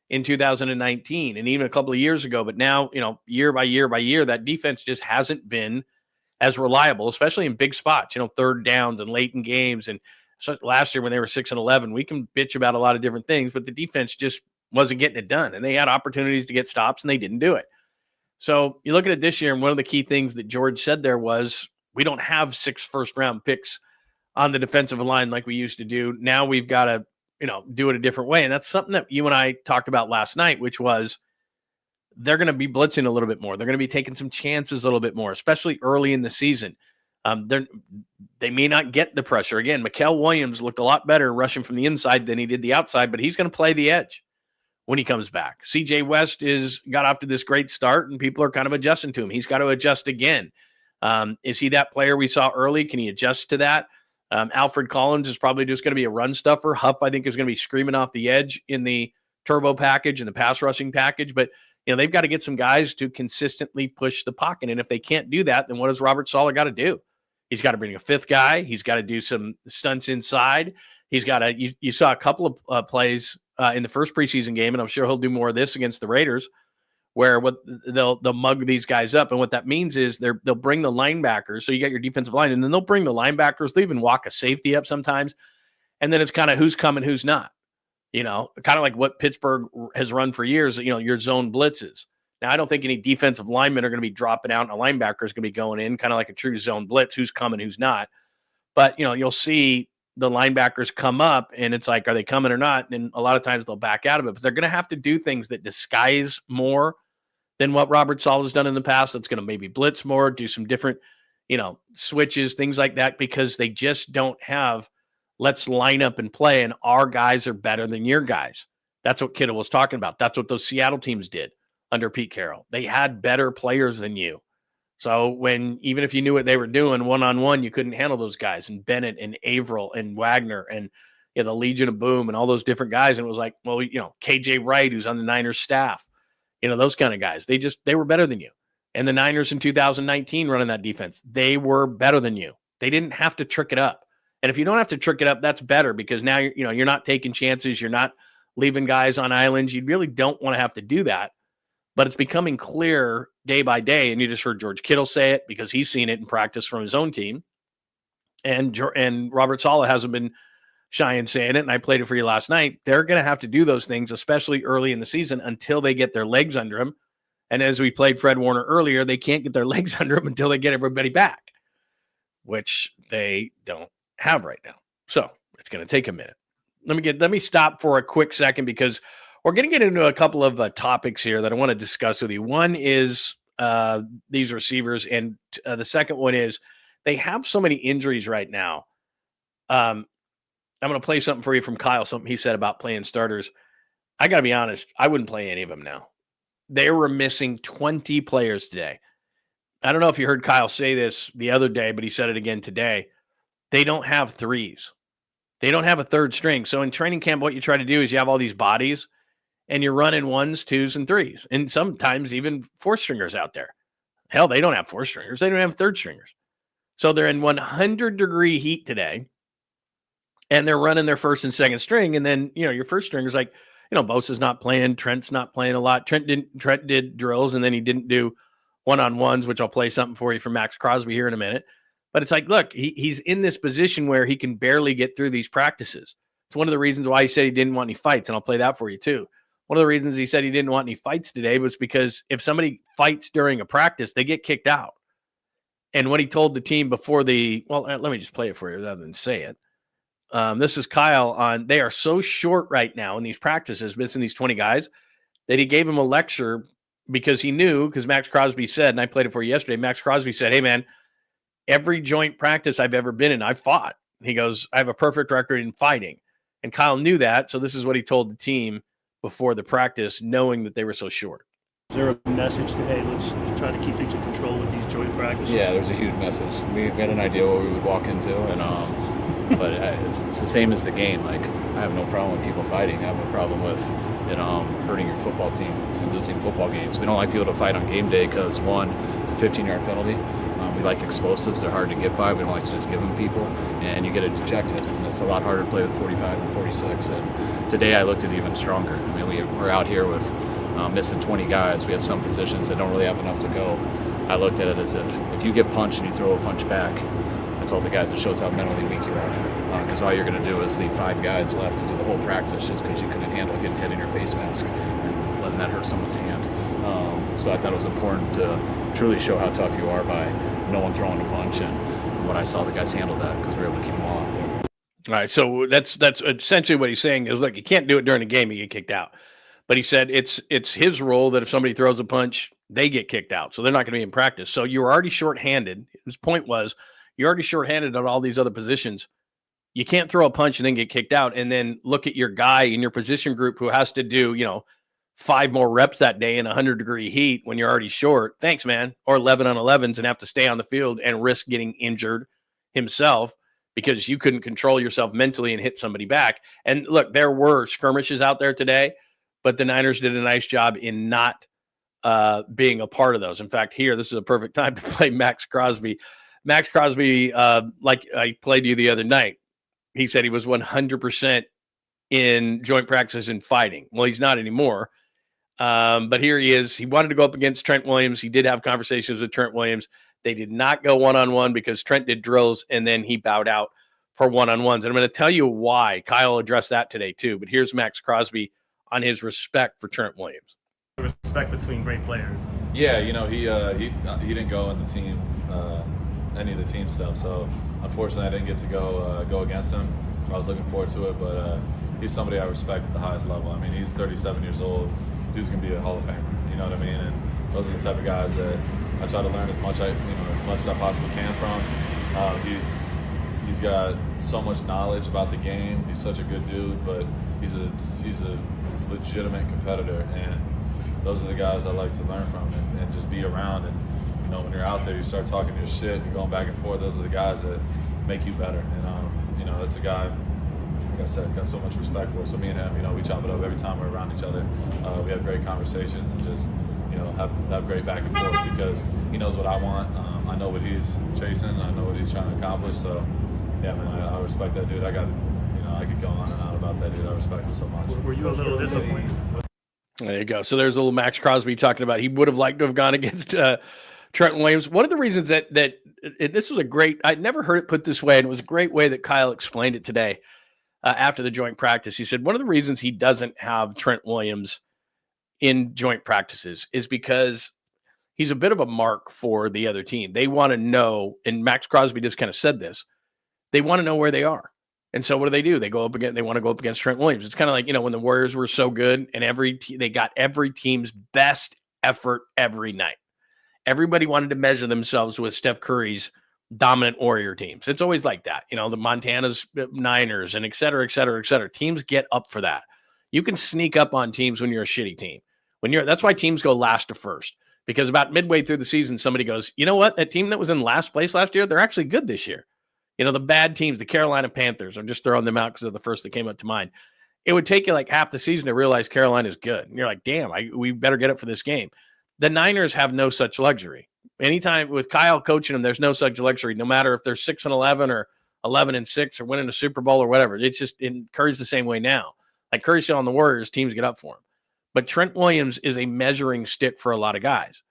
in 2019 and even a couple of years ago. But now, year by year by year, that defense just hasn't been as reliable, especially in big spots, third downs and late in games. And so last year when they were 6-11, we can bitch about a lot of different things, but the defense just wasn't getting it done. And they had opportunities to get stops and they didn't do it. So you look at it this year, and one of the key things that George said there was, we don't have 6 first-round picks on the defensive line like we used to do. Now we've got to, do it a different way. And that's something that you and I talked about last night, which was they're going to be blitzing a little bit more. They're going to be taking some chances a little bit more, especially early in the season. They may not get the pressure. Again, Mikael Williams looked a lot better rushing from the inside than he did the outside, but he's going to play the edge when he comes back. CJ West got off to this great start, and people are kind of adjusting to him. He's got to adjust again. Is he that player we saw early? Can he adjust to that? Alfred Collins is probably just going to be a run stuffer. Hupp, I think, is going to be screaming off the edge in the turbo package and the pass rushing package. But, they've got to get some guys to consistently push the pocket. And if they can't do that, then what does Robert Saleh got to do? He's got to bring a 5th guy. He's got to do some stunts inside. He's got to – you saw a couple of plays in the first preseason game, and I'm sure he'll do more of this against the Raiders, where they'll mug these guys up. And what that means is they'll bring the linebackers. So you got your defensive line, and then they'll bring the linebackers. They'll even walk a safety up sometimes. And then it's kind of who's coming, who's not. Kind of like what Pittsburgh has run for years, your zone blitzes. Now, I don't think any defensive linemen are going to be dropping out, and a linebacker is going to be going in, kind of like a true zone blitz, who's coming, who's not. But, you'll see the linebackers come up, and it's like, are they coming or not? And a lot of times they'll back out of it. But they're going to have to do things that disguise more than what Robert Saleh has done in the past. That's going to maybe blitz more, do some different, switches, things like that, because they just don't have, let's line up and play, and our guys are better than your guys. That's what Kittle was talking about. That's what those Seattle teams did under Pete Carroll. They had better players than you. So even if you knew what they were doing one-on-one, you couldn't handle those guys, and Bennett and Averill and Wagner and the Legion of Boom and all those different guys. And it was like, well, KJ Wright, who's on the Niners staff, those kind of guys, they were better than you. And the Niners in 2019 running that defense, they were better than you. They didn't have to trick it up. And if you don't have to trick it up, that's better, because now you're not taking chances. You're not leaving guys on islands. You really don't want to have to do that. But it's becoming clear day by day, and you just heard George Kittle say it because he's seen it in practice from his own team. And Robert Saleh hasn't been shy in saying it, and I played it for you last night. They're going to have to do those things, especially early in the season, until they get their legs under them. And as we played Fred Warner earlier, they can't get their legs under them until they get everybody back, which they don't have right now. So it's going to take a minute. Let me stop for a quick second, because we're going to get into a couple of topics here that I want to discuss with you. One is these receivers, and the second one is they have so many injuries right now. I'm going to play something for you from Kyle, something he said about playing starters. I got to be honest, I wouldn't play any of them now. They were missing 20 players today. I don't know if you heard Kyle say this the other day, but he said it again today. They don't have threes. They don't have a third string. So in training camp, what you try to do is you have all these bodies, and you're running ones, twos, and threes, and sometimes even four stringers out there. Hell, they don't have four stringers. They don't have third stringers. So they're in 100-degree heat today, and they're running their first and second string. And then, your first stringer's like, Bosa's not playing. Trent's not playing a lot. Trent did drills, and then he didn't do one-on-ones, which I'll play something for you from Max Crosby here in a minute. But it's like, look, he's in this position where he can barely get through these practices. It's one of the reasons why he said he didn't want any fights, and I'll play that for you too. One of the reasons he said he didn't want any fights today was because if somebody fights during a practice, they get kicked out. And what he told the team before let me just play it for you rather than say it. This is Kyle on, they are so short right now in these practices, missing these 20 guys, that he gave him a lecture because he knew, because Max Crosby said, and I played it for you yesterday, Max Crosby said, hey man, every joint practice I've ever been in, I've fought. He goes, I have a perfect record in fighting. And Kyle knew that. So this is what he told the team before the practice, knowing that they were so short. Is there a message to, hey, let's try to keep things in control with these joint practices? Yeah, there's a huge message. We had an idea what we would walk into, and but it's the same as the game. Like, I have no problem with people fighting. I have a problem with hurting your football team and losing football games. We don't like people to fight on game day because, one, it's a 15-yard penalty. We like explosives. They're hard to get by. We don't like to just give them people, and you get it dejected. And it's a lot harder to play with 45 and 46. And today I looked at it even stronger. I mean, we're out here with missing 20 guys. We have some positions that don't really have enough to go. I looked at it as if you get punched and you throw a punch back, I told the guys it shows how mentally weak you are. Because all you're going to do is leave 5 guys left to do the whole practice just because you couldn't handle getting hit in your face mask and letting that hurt someone's hand. So I thought it was important to truly show how tough you are by no one throwing a punch. And from what I saw, the guys handled that because we were able to keep them all out there. All right, so that's essentially what he's saying is, look, you can't do it during the game, you get kicked out. But he said it's his role that if somebody throws a punch, they get kicked out. So they're not going to be in practice. So you were already shorthanded. His point was you're already shorthanded at all these other positions. You can't throw a punch and then get kicked out and then look at your guy in your position group who has to do, 5 more reps that day in 100-degree heat when you're already short. Thanks, man. Or 11 on 11s and have to stay on the field and risk getting injured himself because you couldn't control yourself mentally and hit somebody back. And look, there were skirmishes out there today, but the Niners did a nice job in not being a part of those. In fact, this is a perfect time to play Max Crosby. Max Crosby, like I played you the other night, he said he was 100% in joint practices and fighting. Well, he's not anymore. But here he is. He wanted to go up against Trent Williams. He did have conversations with Trent Williams. They did not go one-on-one because Trent did drills, and then he bowed out for one-on-ones. And I'm going to tell you why. Kyle addressed that today too. But here's Max Crosby on his respect for Trent Williams. Respect between great players. Yeah, he didn't go in the team, any of the team stuff. So unfortunately, I didn't get to go against him. I was looking forward to it, but he's somebody I respect at the highest level. I mean, he's 37 years old. Dude's gonna be a Hall of Famer. You know what I mean? And those are the type of guys that I try to learn as much as I possibly can from. He's got so much knowledge about the game. He's such a good dude, but he's a legitimate competitor, and those are the guys I like to learn from and just be around. And when you're out there, you start talking your shit, you're going back and forth. Those are the guys that make you better. And that's a guy, like I said, got so much respect for. So me and him, we chop it up every time we're around each other. We have great conversations and just have great back and forth because he knows what I want. I know what he's chasing. I know what he's trying to accomplish. So yeah, man, I respect that dude. I could go on and on about that dude. I respect him so much. Were you a little disappointed? There you go. So there's a little Max Crosby talking about he would have liked to have gone against Trent Williams. One of the reasons that this was a great, I'd never heard it put this way, and it was a great way that Kyle explained it today after the joint practice. He said one of the reasons he doesn't have Trent Williams in joint practices is because he's a bit of a mark for the other team. They want to know, and Max Crosby just kind of said this, they want to know where they are. And so what do? They want to go up against Trent Williams. It's kind of like, when the Warriors were so good and they got every team's best effort every night. Everybody wanted to measure themselves with Steph Curry's dominant Warrior teams. It's always like that. The Montana's Niners and et cetera, et cetera, et cetera. Teams get up for that. You can sneak up on teams when you're a shitty team. That's why teams go last to first. Because about midway through the season, somebody goes, you know what? That team that was in last place last year, they're actually good this year. The bad teams, the Carolina Panthers, I'm just throwing them out because they're the first that came up to mind. It would take you like half the season to realize Carolina's good. And you're like, damn, we better get up for this game. The Niners have no such luxury. Anytime with Kyle coaching them, there's no such luxury, no matter if they're 6-11 or 11-6 or winning a Super Bowl or whatever. It's just, Curry's the same way now. Like Curry's still on the Warriors, teams get up for him. But Trent Williams is a measuring stick for a lot of guys.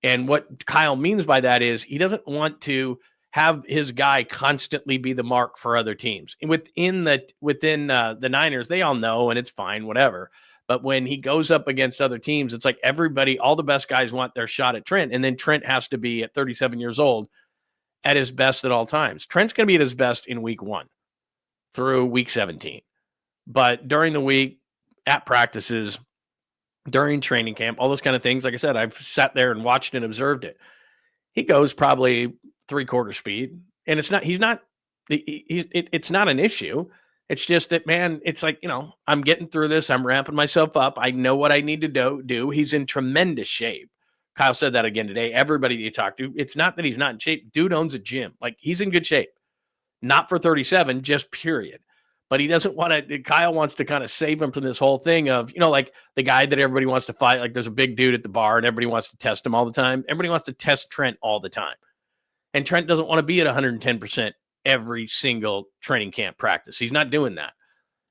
And what Kyle means by that is he doesn't want to have his guy constantly be the mark for other teams. And within the Niners, they all know, and it's fine, whatever. But when he goes up against other teams, it's like everybody, all the best guys want their shot at Trent. And then Trent has to be at 37 years old at his best at all times. Trent's going to be at his best in week 1 through week 17. But during the week, at practices, during training camp, all those kind of things, like I said, I've sat there and watched and observed it. He goes probably 3/4 speed. And it's not an issue. It's just that, man, it's like, I'm getting through this. I'm ramping myself up. I know what I need to do. He's in tremendous shape. Kyle said that again today. Everybody you talk to, it's not that he's not in shape. Dude owns a gym. Like, he's in good shape. Not for 37, just period. But he doesn't want to, Kyle wants to kind of save him from this whole thing of, like the guy that everybody wants to fight. Like, there's a big dude at the bar and everybody wants to test him all the time. Everybody wants to test Trent all the time. And Trent doesn't want to be at 110% every single training camp practice. He's not doing that.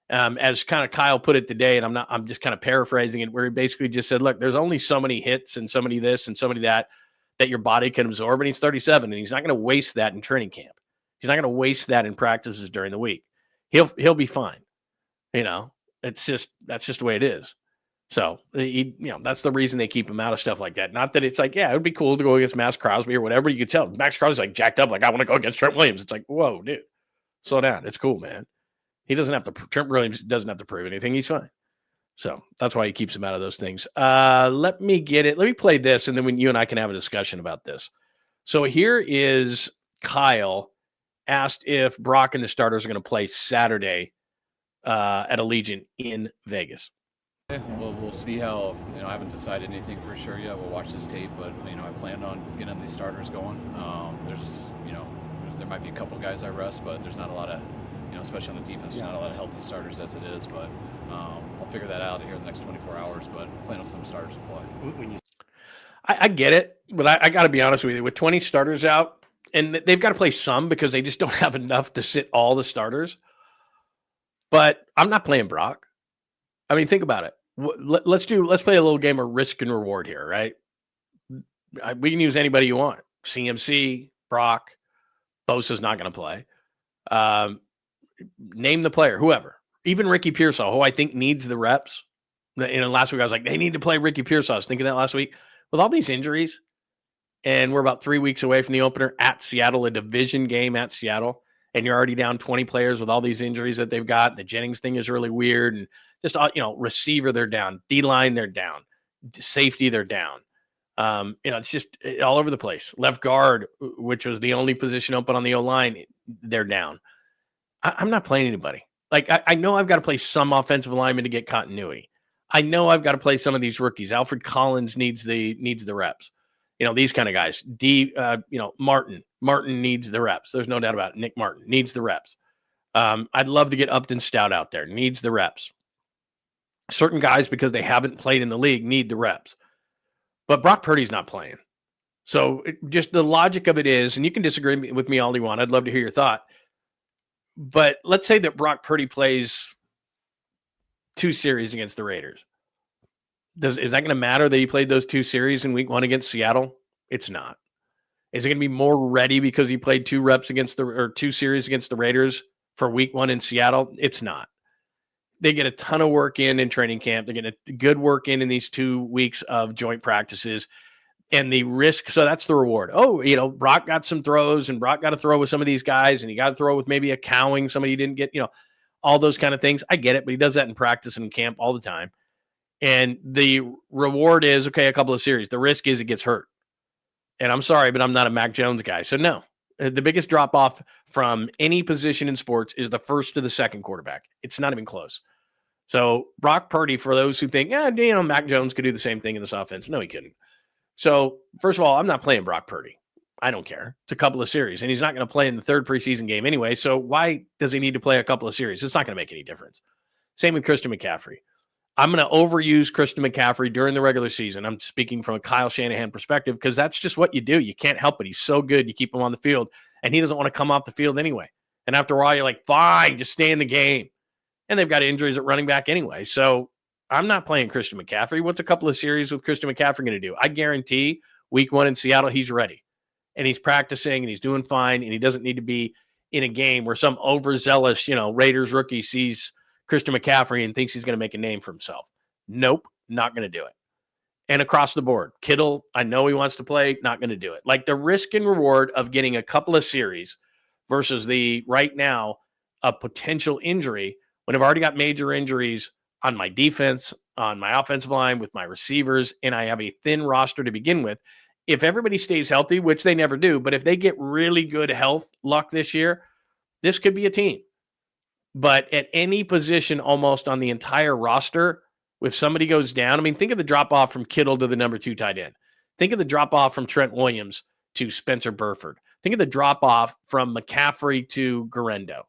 As kind of Kyle put it today, and I'm just kind of paraphrasing it, where he basically just said, look, there's only so many hits and so many this and so many that your body can absorb. And he's 37 and he's not going to waste that in training camp. He's not going to waste that in practices during the week. He'll be fine. That's just the way it is. So, that's the reason they keep him out of stuff like that. Not that it's like, yeah, it would be cool to go against Max Crosby or whatever. You could tell Max Crosby's like jacked up, like, I want to go against Trent Williams. It's like, whoa, dude, slow down. It's cool, man. Trent Williams doesn't have to prove anything. He's fine. So that's why he keeps him out of those things. Let me play this, and then you and I can have a discussion about this. So here is Kyle asked if Brock and the starters are going to play Saturday at Allegiant in Vegas. Well, we'll see how, I haven't decided anything for sure yet. We'll watch this tape, but, I plan on getting these starters going. There might be a couple guys I rest, but there's not a lot of, especially on the defense, there's not a lot of healthy starters as it is, but I'll figure that out here in the next 24 hours, but I plan on some starters to play. I get it, but I got to be honest with you. With 20 starters out, and they've got to play some because they just don't have enough to sit all the starters, but I'm not playing Brock. I mean, think about it. Let's play a little game of risk and reward here, right? We can use anybody you want. CMC, Brock, Bosa's not going to play. Name the player, whoever. Even Ricky Pearsall, who I think needs the reps. Last week I was like, they need to play Ricky Pearsall. I was thinking that last week. With all these injuries, and we're about 3 weeks away from the opener at Seattle, a division game at Seattle, and you're already down 20 players with all these injuries that they've got. The Jennings thing is really weird, and just, receiver, they're down. D-line, they're down. Safety, they're down. It's just all over the place. Left guard, which was the only position open on the O-line, they're down. I'm not playing anybody. Like, I know I've got to play some offensive linemen to get continuity. I know I've got to play some of these rookies. Alfred Collins needs the reps. These kind of guys. Martin needs the reps. There's no doubt about it. Nick Martin needs the reps. I'd love to get Upton Stout out there. Needs the reps. Certain guys, because they haven't played in the league, need the reps. But Brock Purdy's not playing. So just the logic of it is, and you can disagree with me all you want. I'd love to hear your thought. But let's say that Brock Purdy plays 2 series against the Raiders. Is that going to matter that he played those 2 series in week 1 against Seattle? It's not. Is it going to be more ready because he played 2 series against the Raiders for week 1 in Seattle? It's not. They get a ton of work in training camp. They get a good work in these 2 weeks of joint practices. And the risk, so that's the reward. Oh, Brock got some throws, and Brock got to throw with some of these guys, and he got to throw with maybe a Cowing, somebody he didn't get, all those kind of things. I get it, but he does that in practice and in camp all the time. And the reward is, okay, a couple of series. The risk is it gets hurt. And I'm sorry, but I'm not a Mac Jones guy. So no, the biggest drop off from any position in sports is the first to the second quarterback. It's not even close. So Brock Purdy, for those who think, Mac Jones could do the same thing in this offense. No, he couldn't. So first of all, I'm not playing Brock Purdy. I don't care. It's a couple of series, and he's not going to play in the 3rd preseason game anyway. So why does he need to play a couple of series? It's not going to make any difference. Same with Christian McCaffrey. I'm going to overuse Christian McCaffrey during the regular season. I'm speaking from a Kyle Shanahan perspective because that's just what you do. You can't help it. He's so good. You keep him on the field, and he doesn't want to come off the field anyway. And after a while, you're like, fine, just stay in the game. And they've got injuries at running back anyway. So I'm not playing Christian McCaffrey. What's a couple of series with Christian McCaffrey going to do? I guarantee week 1 in Seattle, he's ready. And he's practicing, and he's doing fine, and he doesn't need to be in a game where some overzealous, Raiders rookie sees Christian McCaffrey and thinks he's going to make a name for himself. Nope, not going to do it. And across the board, Kittle, I know he wants to play, not going to do it. Like the risk and reward of getting a couple of series versus the right now a potential injury when I've already got major injuries on my defense, on my offensive line, with my receivers, and I have a thin roster to begin with. If everybody stays healthy, which they never do, but if they get really good health luck this year, this could be a team. But at any position almost on the entire roster, if somebody goes down, think of the drop-off from Kittle to the number 2 tight end. Think of the drop-off from Trent Williams to Spencer Burford. Think of the drop-off from McCaffrey to Garendo.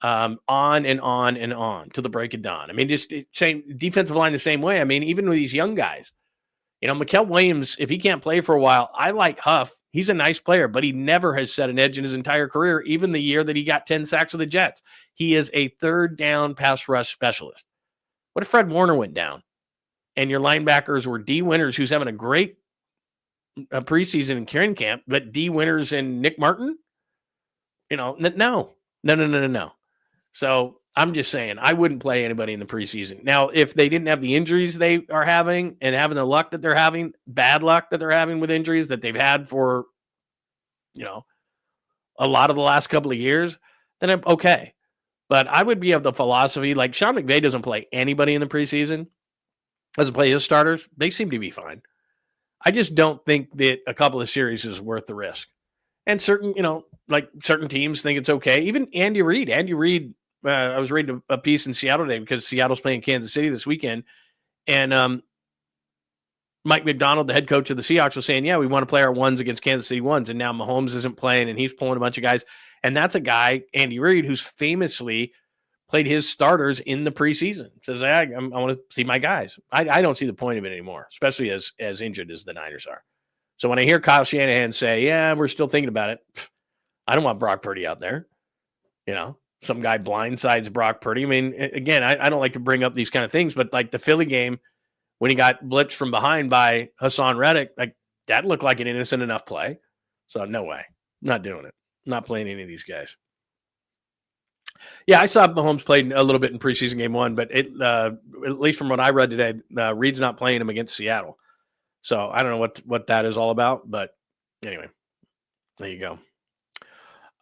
On and on and on to the break of dawn. Just same defensive line the same way. Even with these young guys, Mikael Williams, if he can't play for a while, I like Huff. He's a nice player, but he never has set an edge in his entire career, even the year that he got 10 sacks with the Jets. He is a 3rd down pass rush specialist. What if Fred Warner went down and your linebackers were D. Winters, who's having a great preseason in training camp, but D. Winters and Nick Martin? No. So I'm just saying I wouldn't play anybody in the preseason. Now, if they didn't have the injuries they are having and having the luck that they're having, bad luck that they're having with injuries that they've had for, a lot of the last couple of years, then I'm okay. But I would be of the philosophy, like Sean McVay doesn't play anybody in the preseason, doesn't play his starters. They seem to be fine. I just don't think that a couple of series is worth the risk. And certain teams think it's okay. Even Andy Reid. I was reading a piece in Seattle today because Seattle's playing Kansas City this weekend. And Mike McDonald, the head coach of the Seahawks, was saying, we want to play our ones against Kansas City ones. And now Mahomes isn't playing, and he's pulling a bunch of guys. And that's a guy, Andy Reid, who's famously played his starters in the preseason. Says, I want to see my guys. I don't see the point of it anymore, especially as injured as the Niners are. So when I hear Kyle Shanahan say, we're still thinking about it, I don't want Brock Purdy out there. Some guy blindsides Brock Purdy. Again, I don't like to bring up these kind of things, but like the Philly game, when he got blitzed from behind by Hassan Reddick, like that looked like an innocent enough play. So no way. Not doing it. Not playing any of these guys. Yeah, I saw Mahomes played a little bit in preseason game 1, but at least from what I read today, Reed's not playing him against Seattle. So I don't know what that is all about, but anyway, there you go.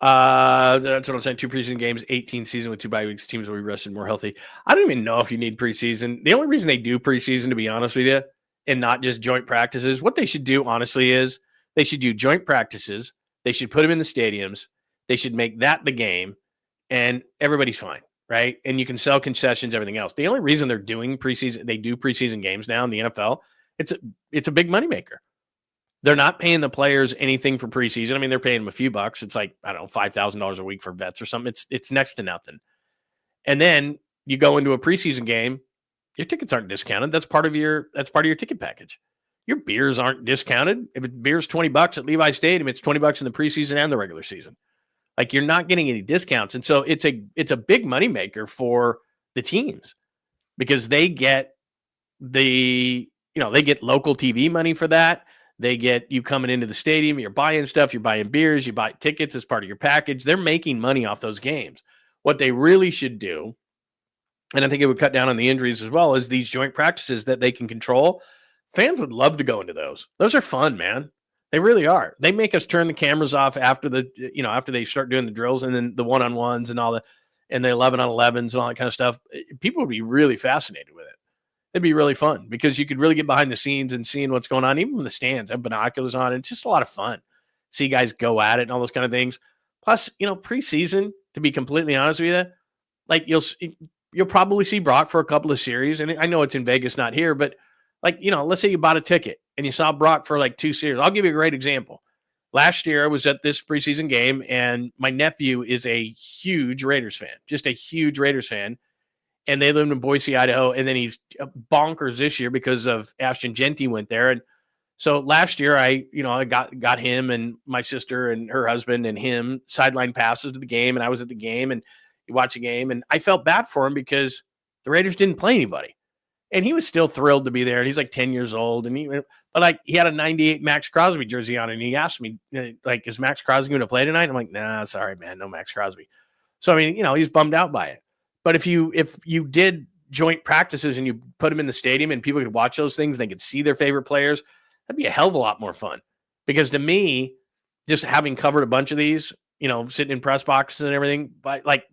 That's what I'm saying. 2 preseason games, 18 season with 2 bye weeks. Teams will be rested more healthy. I don't even know if you need preseason. The only reason they do preseason, to be honest with you, and not just joint practices. What they should do, honestly, is they should do joint practices. They should put them in the stadiums. They should make that the game, and everybody's fine, right? And you can sell concessions, everything else. The only reason they're doing preseason, they do preseason games now in the NFL, it's a big moneymaker. They're not paying the players anything for preseason. I mean, they're paying them a few bucks. It's like, I don't know, $5,000 a week for vets or something. It's next to nothing. And then you go into a preseason game, your tickets aren't discounted. That's part of your ticket package. Your beers aren't discounted. If it beer's $20 at Levi Stadium, it's $20 in the preseason and the regular season. Like, you're not getting any discounts. And so it's a big moneymaker for the teams because they get they get local TV money for that. They get you coming into the stadium, you're buying stuff, you're buying beers, you buy tickets as part of your package. They're making money off those games. What they really should do, and I think it would cut down on the injuries as well, is these joint practices that they can control. Fans would love to go into those. Those are fun, man. They really are. They make us turn the cameras off after after they start doing the drills and then the one-on-ones and all and the 11-on-11s and all that kind of stuff. People would be really fascinated with it. It'd be really fun because you could really get behind the scenes and seeing what's going on, even in the stands. Have binoculars on, and it's just a lot of fun. See guys go at it and all those kind of things. Plus, preseason, to be completely honest with you, like you'll probably see Brock for a couple of series. And I know it's in Vegas, not here, but let's say you bought a ticket and you saw Brock for like 2 series. I'll give you a great example. Last year I was at this preseason game and my nephew is a huge Raiders fan, just a huge Raiders fan. And they lived in Boise, Idaho. And then he's bonkers this year because of 𝐼𝐮𝐬𝐽 went there. And so last year I got him and my sister and her husband and him sideline passes to the game. And I was at the game and you watch a game. And I felt bad for him because the Raiders didn't play anybody. And he was still thrilled to be there. And he's like 10 years old. And he had a 98 Max Crosby jersey on. And he asked me, is Max Crosby going to play tonight? I'm like, nah, sorry, man. No Max Crosby. So, I mean, he's bummed out by it. But if you did joint practices and you put them in the stadium and people could watch those things and they could see their favorite players, that'd be a hell of a lot more fun. Because to me, just having covered a bunch of these, sitting in press boxes and everything, by like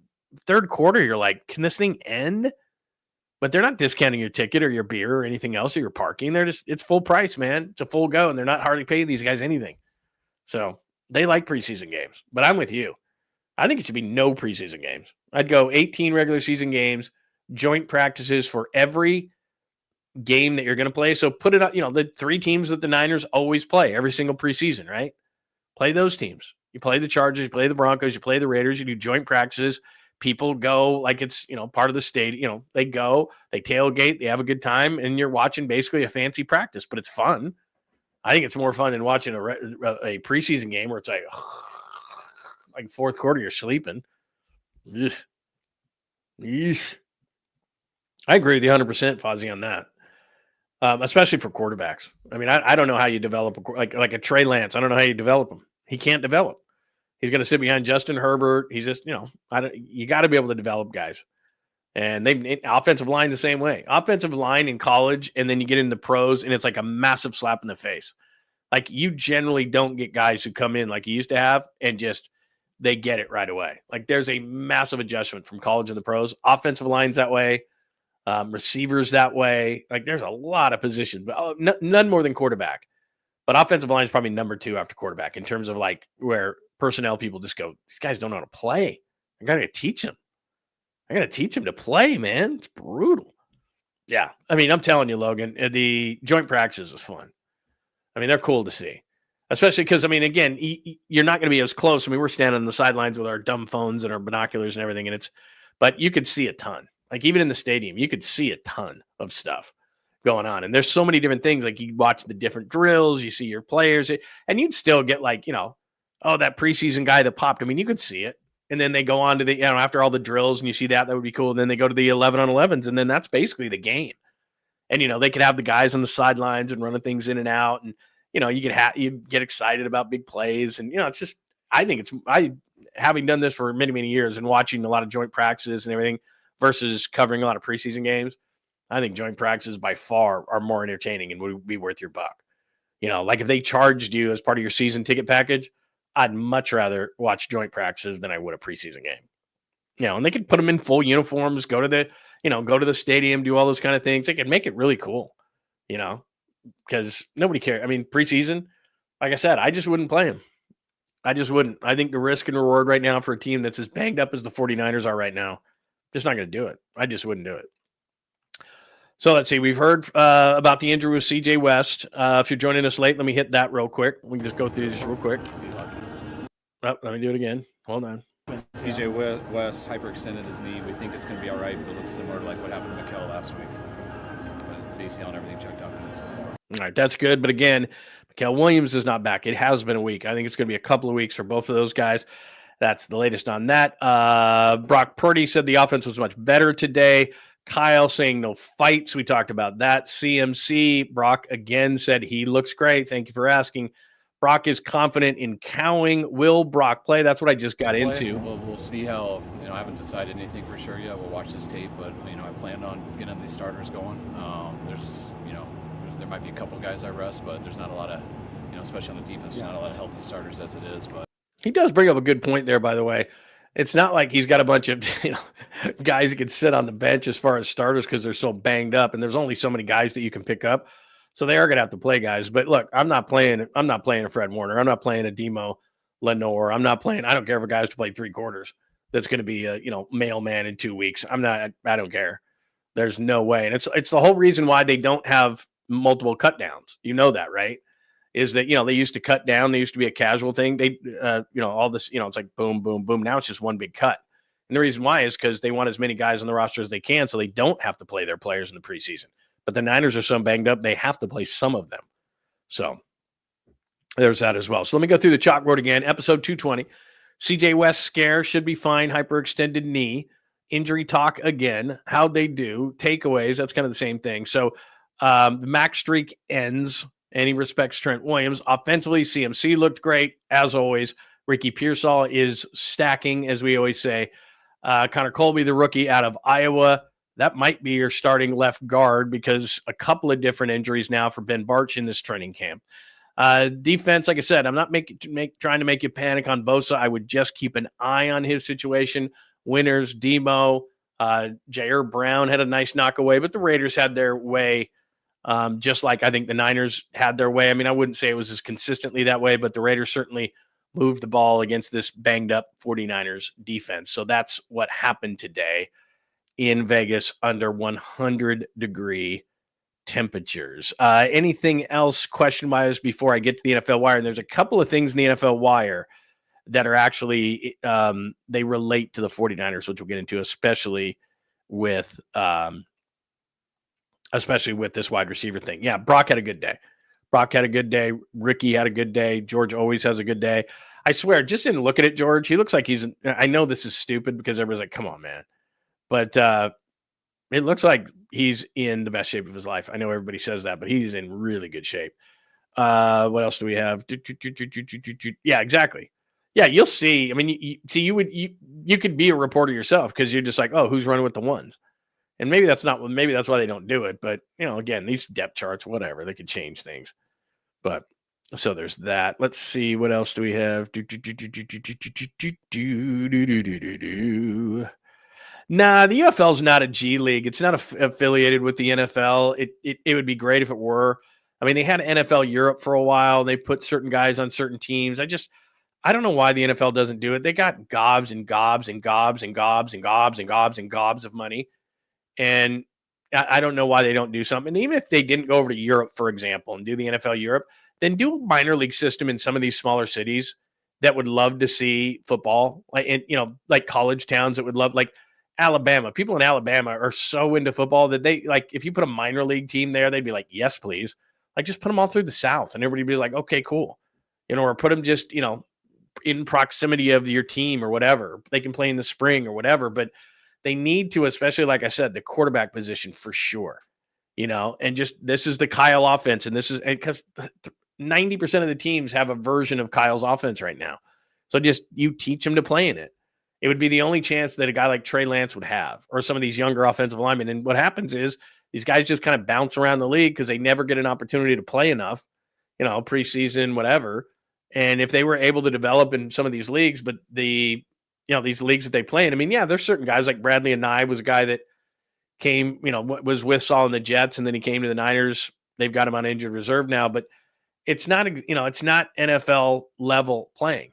third quarter, you're like, can this thing end? But they're not discounting your ticket or your beer or anything else or your parking. It's full price, man. It's a full go, and they're not hardly paying these guys anything. So they like preseason games. But I'm with you. I think it should be no preseason games. I'd go 18 regular season games, joint practices for every game that you're going to play. So put it up, the 3 teams that the Niners always play every single preseason, right? Play those teams. You play the Chargers, you play the Broncos, you play the Raiders, you do joint practices. People go like it's, part of the stadium. They go, they tailgate, they have a good time, and you're watching basically a fancy practice, but it's fun. I think it's more fun than watching a preseason game where it's like fourth quarter, you're sleeping. Yeesh. I agree with you 100%, Fozzie, on that. Especially for quarterbacks. I mean, I don't know how you develop like a Trey Lance. I don't know how you develop him. He can't develop. He's going to sit behind Justin Herbert. He's just, you got to be able to develop guys. And offensive line the same way. Offensive line in college, and then you get into pros, and it's like a massive slap in the face. Like, you generally don't get guys who come in like you used to have and just they get it right away. Like, there's a massive adjustment from college and the pros. Offensive line's that way. Receivers that way. Like, there's a lot of positions, but none more than quarterback. But offensive line is probably number 2 after quarterback in terms of like where personnel people just go, these guys don't know how to play. I got to teach them. I got to teach them to play, man. It's brutal. Yeah. I mean, I'm telling you, Logan, the joint practices is fun. I mean, they're cool to see, especially because, I mean, again, you're not going to be as close. I mean, we're standing on the sidelines with our dumb phones and our binoculars and everything. But you could see a ton. Like, even in the stadium, you could see a ton of stuff going on. And there's so many different things. Like, you watch the different drills, you see your players, and you'd still get like, that preseason guy that popped. I mean, you could see it. And then they go on to the, after all the drills and you see that would be cool. And then they go to the 11-on-11s, and then that's basically the game. And, they could have the guys on the sidelines and running things in and out. And, you get excited about big plays. And, it's just, having done this for many, many years and watching a lot of joint practices and everything versus covering a lot of preseason games, I think joint practices by far are more entertaining and would be worth your buck. Like if they charged you as part of your season ticket package, I'd much rather watch joint practices than I would a preseason game. And they could put them in full uniforms, go to the stadium, do all those kind of things. They could make it really cool. because nobody cares. I mean, preseason, like I said, I just wouldn't play him. I just wouldn't. I think the risk and reward right now for a team that's as banged up as the 49ers are right now, just not going to do it. I just wouldn't do it. So let's see. We've heard about the injury with CJ West. If you're joining us late, let me hit that real quick. We can just go through this real quick. Oh, let me do it again. Hold on. CJ West hyperextended his knee. We think it's going to be all right, but it looks similar to like what happened to Mikel last week. But it's ACL and everything checked out good so far. All right, that's good. But again, Mikel Williams is not back. It has been a week. I think it's going to be a couple of weeks for both of those guys. That's the latest on that. Brock Purdy said the offense was much better today. Kyle saying no fights. We talked about that. CMC, Brock again said he looks great. Thank you for asking. Brock is confident in _𝐾𝐭. Will Brock play? That's what I just got into. We'll see how, I haven't decided anything for sure yet. We'll watch this tape, but, I plan on getting these starters going. There might be a couple guys I rest, but there's not a lot of, especially on the defense, there's not a lot of healthy starters as it is. But he does bring up a good point there, by the way. It's not like he's got a bunch of guys that can sit on the bench as far as starters because they're so banged up, and there's only so many guys that you can pick up. So they are going to have to play guys. But look, I'm not playing a Fred Warner. I'm not playing a Demo Lenore. I don't care if a guy's to play 3 quarters. That's going to be a mailman in 2 weeks. I don't care. There's no way. And it's the whole reason why they don't have multiple cut downs. You know that, right? Is that, they used to cut down. They used to be a casual thing. They, all this, it's like boom, boom, boom. Now it's just one big cut. And the reason why is because they want as many guys on the roster as they can so they don't have to play their players in the preseason. But the Niners are so banged up, they have to play some of them. So there's that as well. So let me go through the chalkboard again. Episode 220. CJ West scare, should be fine. Hyperextended knee. Injury talk again. How'd they do? Takeaways, that's kind of the same thing. So the max streak ends, and he respects Trent Williams. Offensively, CMC looked great, as always. Ricky Pearsall is stacking, as we always say. Connor Colby, the rookie out of Iowa. That might be your starting left guard because a couple of different injuries now for Ben Bartch in this training camp. Defense, like I said, I'm not trying to make you panic on Bosa. I would just keep an eye on his situation. Winners, Demo, Jair Brown had a nice knockaway, but the Raiders had their way, just like I think the Niners had their way. I mean, I wouldn't say it was as consistently that way, but the Raiders certainly moved the ball against this banged-up 49ers defense. So that's what happened today in Vegas under 100-degree temperatures. Anything else question-wise before I get to the NFL Wire? And there's a couple of things in the NFL Wire that are actually they relate to the 49ers, which we'll get into, especially with this wide receiver thing. Yeah, Brock had a good day. Ricky had a good day. George always has a good day. I swear, just in looking at George, he looks like I know this is stupid because everybody's like, come on, man. But it looks like he's in the best shape of his life. I know everybody says that, but he's in really good shape. What else do we have? Yeah, exactly. Yeah, you'll see. I mean, you could be a reporter yourself because you're just like, oh, who's running with the ones? And maybe that's why they don't do it. But again, these depth charts, whatever, they could change things. But so there's that. Let's see, what else do we have? Nah, the UFL is not a G League. It's not affiliated with the NFL. It would be great if it were. I mean, they had NFL Europe for a while. They put certain guys on certain teams. I don't know why the NFL doesn't do it. They got gobs and gobs and gobs and gobs and gobs and gobs and gobs of money. And I don't know why they don't do something. And even if they didn't go over to Europe, for example, and do the NFL Europe, then do a minor league system in some of these smaller cities that would love to see football. Like college towns that would love, like Alabama. People in Alabama are so into football that they, like, if you put a minor league team there, they'd be like, yes, please. Like, just put them all through the South. And everybody would be like, okay, cool. Or put them just, in proximity of your team or whatever. They can play in the spring or whatever, but they need to, especially, like I said, the quarterback position for sure, and just, this is the Kyle offense. And because 90% of the teams have a version of Kyle's offense right now. So just, you teach them to play in it. It would be the only chance that a guy like Trey Lance would have, or some of these younger offensive linemen. And what happens is these guys just kind of bounce around the league because they never get an opportunity to play enough, preseason, whatever. And if they were able to develop in some of these leagues, but these leagues that they play in, I mean, yeah, there's certain guys like Bradley and Nye was a guy that came, was with Saul and the Jets, and then he came to the Niners they've got him on injured reserve now, but it's not, it's not NFL level playing,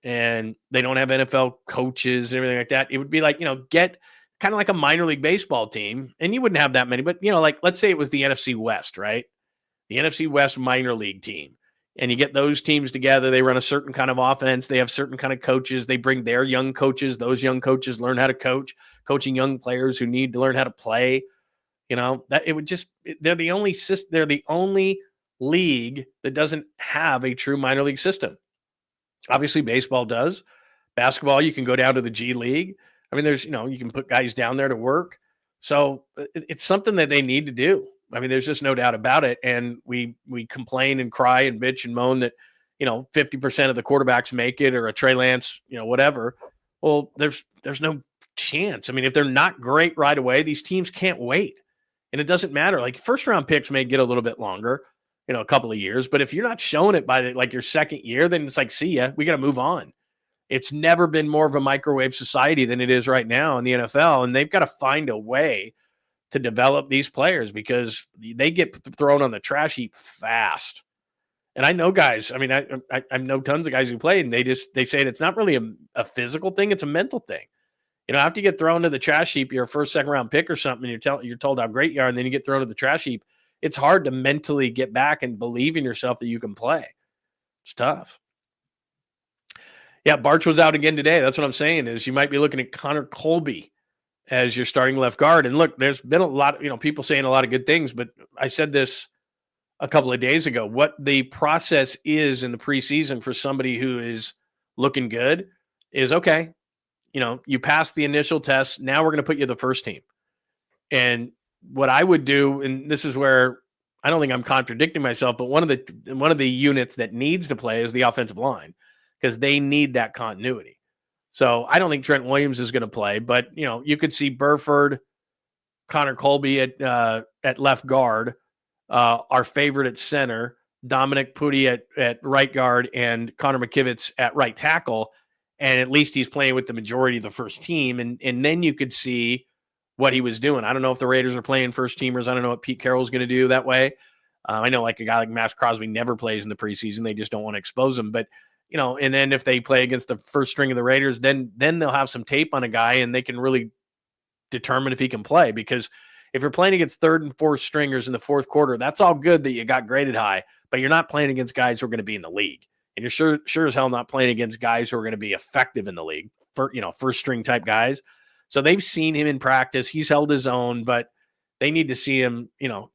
and they don't have NFL coaches and everything like that. It would be like, get kind of like a minor league baseball team, and you wouldn't have that many, but like, let's say it was the NFC West, right? The NFC West minor league team. And you get those teams together. They run a certain kind of offense. They have certain kind of coaches. They bring their young coaches. Those young coaches learn how to coaching young players who need to learn how to play. That it would just, they're the only league that doesn't have a true minor league system. Obviously, baseball does. Basketball, you can go down to the G League. I mean, there's, you can put guys down there to work. So it's something that they need to do. I mean, there's just no doubt about it. And we complain and cry and bitch and moan that, 50% of the quarterbacks make it, or a Trey Lance, whatever. Well, there's no chance. I mean, if they're not great right away, these teams can't wait. And it doesn't matter. Like, first round picks may get a little bit longer, a couple of years. But if you're not showing it by your second year, then it's like, see ya, we got to move on. It's never been more of a microwave society than it is right now in the NFL. And they've got to find a way to develop these players, because they get thrown on the trash heap fast. And I know guys, I mean, I know tons of guys who played, and they say it's not really a physical thing. It's a mental thing. After you get thrown to the trash heap, you're a first, second round pick or something, and you're told how great you are, and then you get thrown to the trash heap. It's hard to mentally get back and believe in yourself that you can play. It's tough. Yeah, Barch was out again today. That's what I'm saying, is you might be looking at Connor Colby as your starting left guard. And look, there's been a lot of, people saying a lot of good things, but I said this a couple of days ago. What the process is in the preseason for somebody who is looking good is, okay, you passed the initial test. Now we're going to put you the first team. And what I would do, and this is where I don't think I'm contradicting myself, but one of the units that needs to play is the offensive line, because they need that continuity. So I don't think Trent Williams is going to play, but you could see Burford, Connor Colby at left guard, our favorite at center, Dominic Putty at right guard, and Connor McKivitz at right tackle. And at least he's playing with the majority of the first team. And then you could see what he was doing. I don't know if the Raiders are playing first teamers. I don't know what Pete Carroll's going to do that way. I know like a guy like Max Crosby never plays in the preseason. They just don't want to expose him. But and then if they play against the first string of the Raiders, then they'll have some tape on a guy, and they can really determine if he can play. Because if you're playing against third and fourth stringers in the fourth quarter, that's all good that you got graded high, but you're not playing against guys who are going to be in the league. And you're sure as hell not playing against guys who are going to be effective in the league, for first string type guys. So they've seen him in practice. He's held his own, but they need to see him,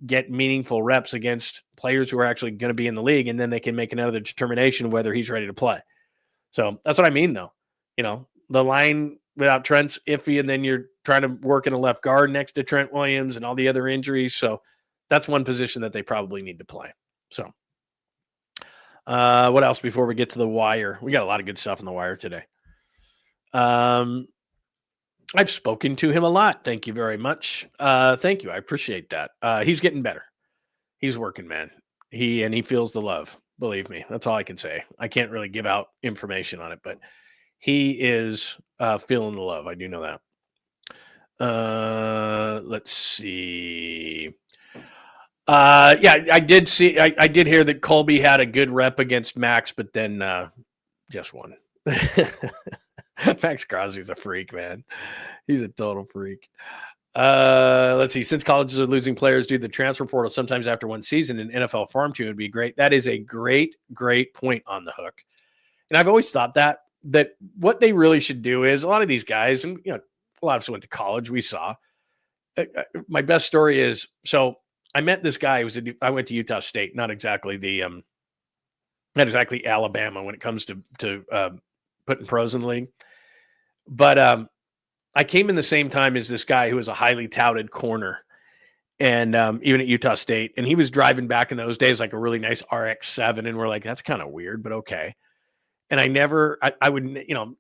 get meaningful reps against players who are actually going to be in the league, and then they can make another determination of whether he's ready to play. So that's what I mean, though. The line without Trent's iffy, and then you're trying to work in a left guard next to Trent Williams and all the other injuries. So that's one position that they probably need to play. So what else before we get to the wire? We got a lot of good stuff on the wire today. I've spoken to him a lot. Thank you very much. Thank you. I appreciate that. He's getting better. He's working, man. He feels the love. Believe me. That's all I can say. I can't really give out information on it, but he is feeling the love. I do know that. Let's see. Yeah, I did see. I did hear that Colby had a good rep against Max, but then just one. Max Crosby's a freak, man. He's a total freak. Let's see. Since colleges are losing players due to the transfer portal, sometimes after one season, an NFL farm team would be great. That is a great point on the hook. And I've always thought that what they really should do is, a lot of these guys, and a lot of us went to college. We saw. My best story is, so I met this guy. I went to Utah State, not exactly Alabama when it comes to putting pros in the league. But I came in the same time as this guy who was a highly touted corner, and even at Utah State. And he was driving back in those days like a really nice RX-7, and we're like, that's kind of weird, but okay. And I would,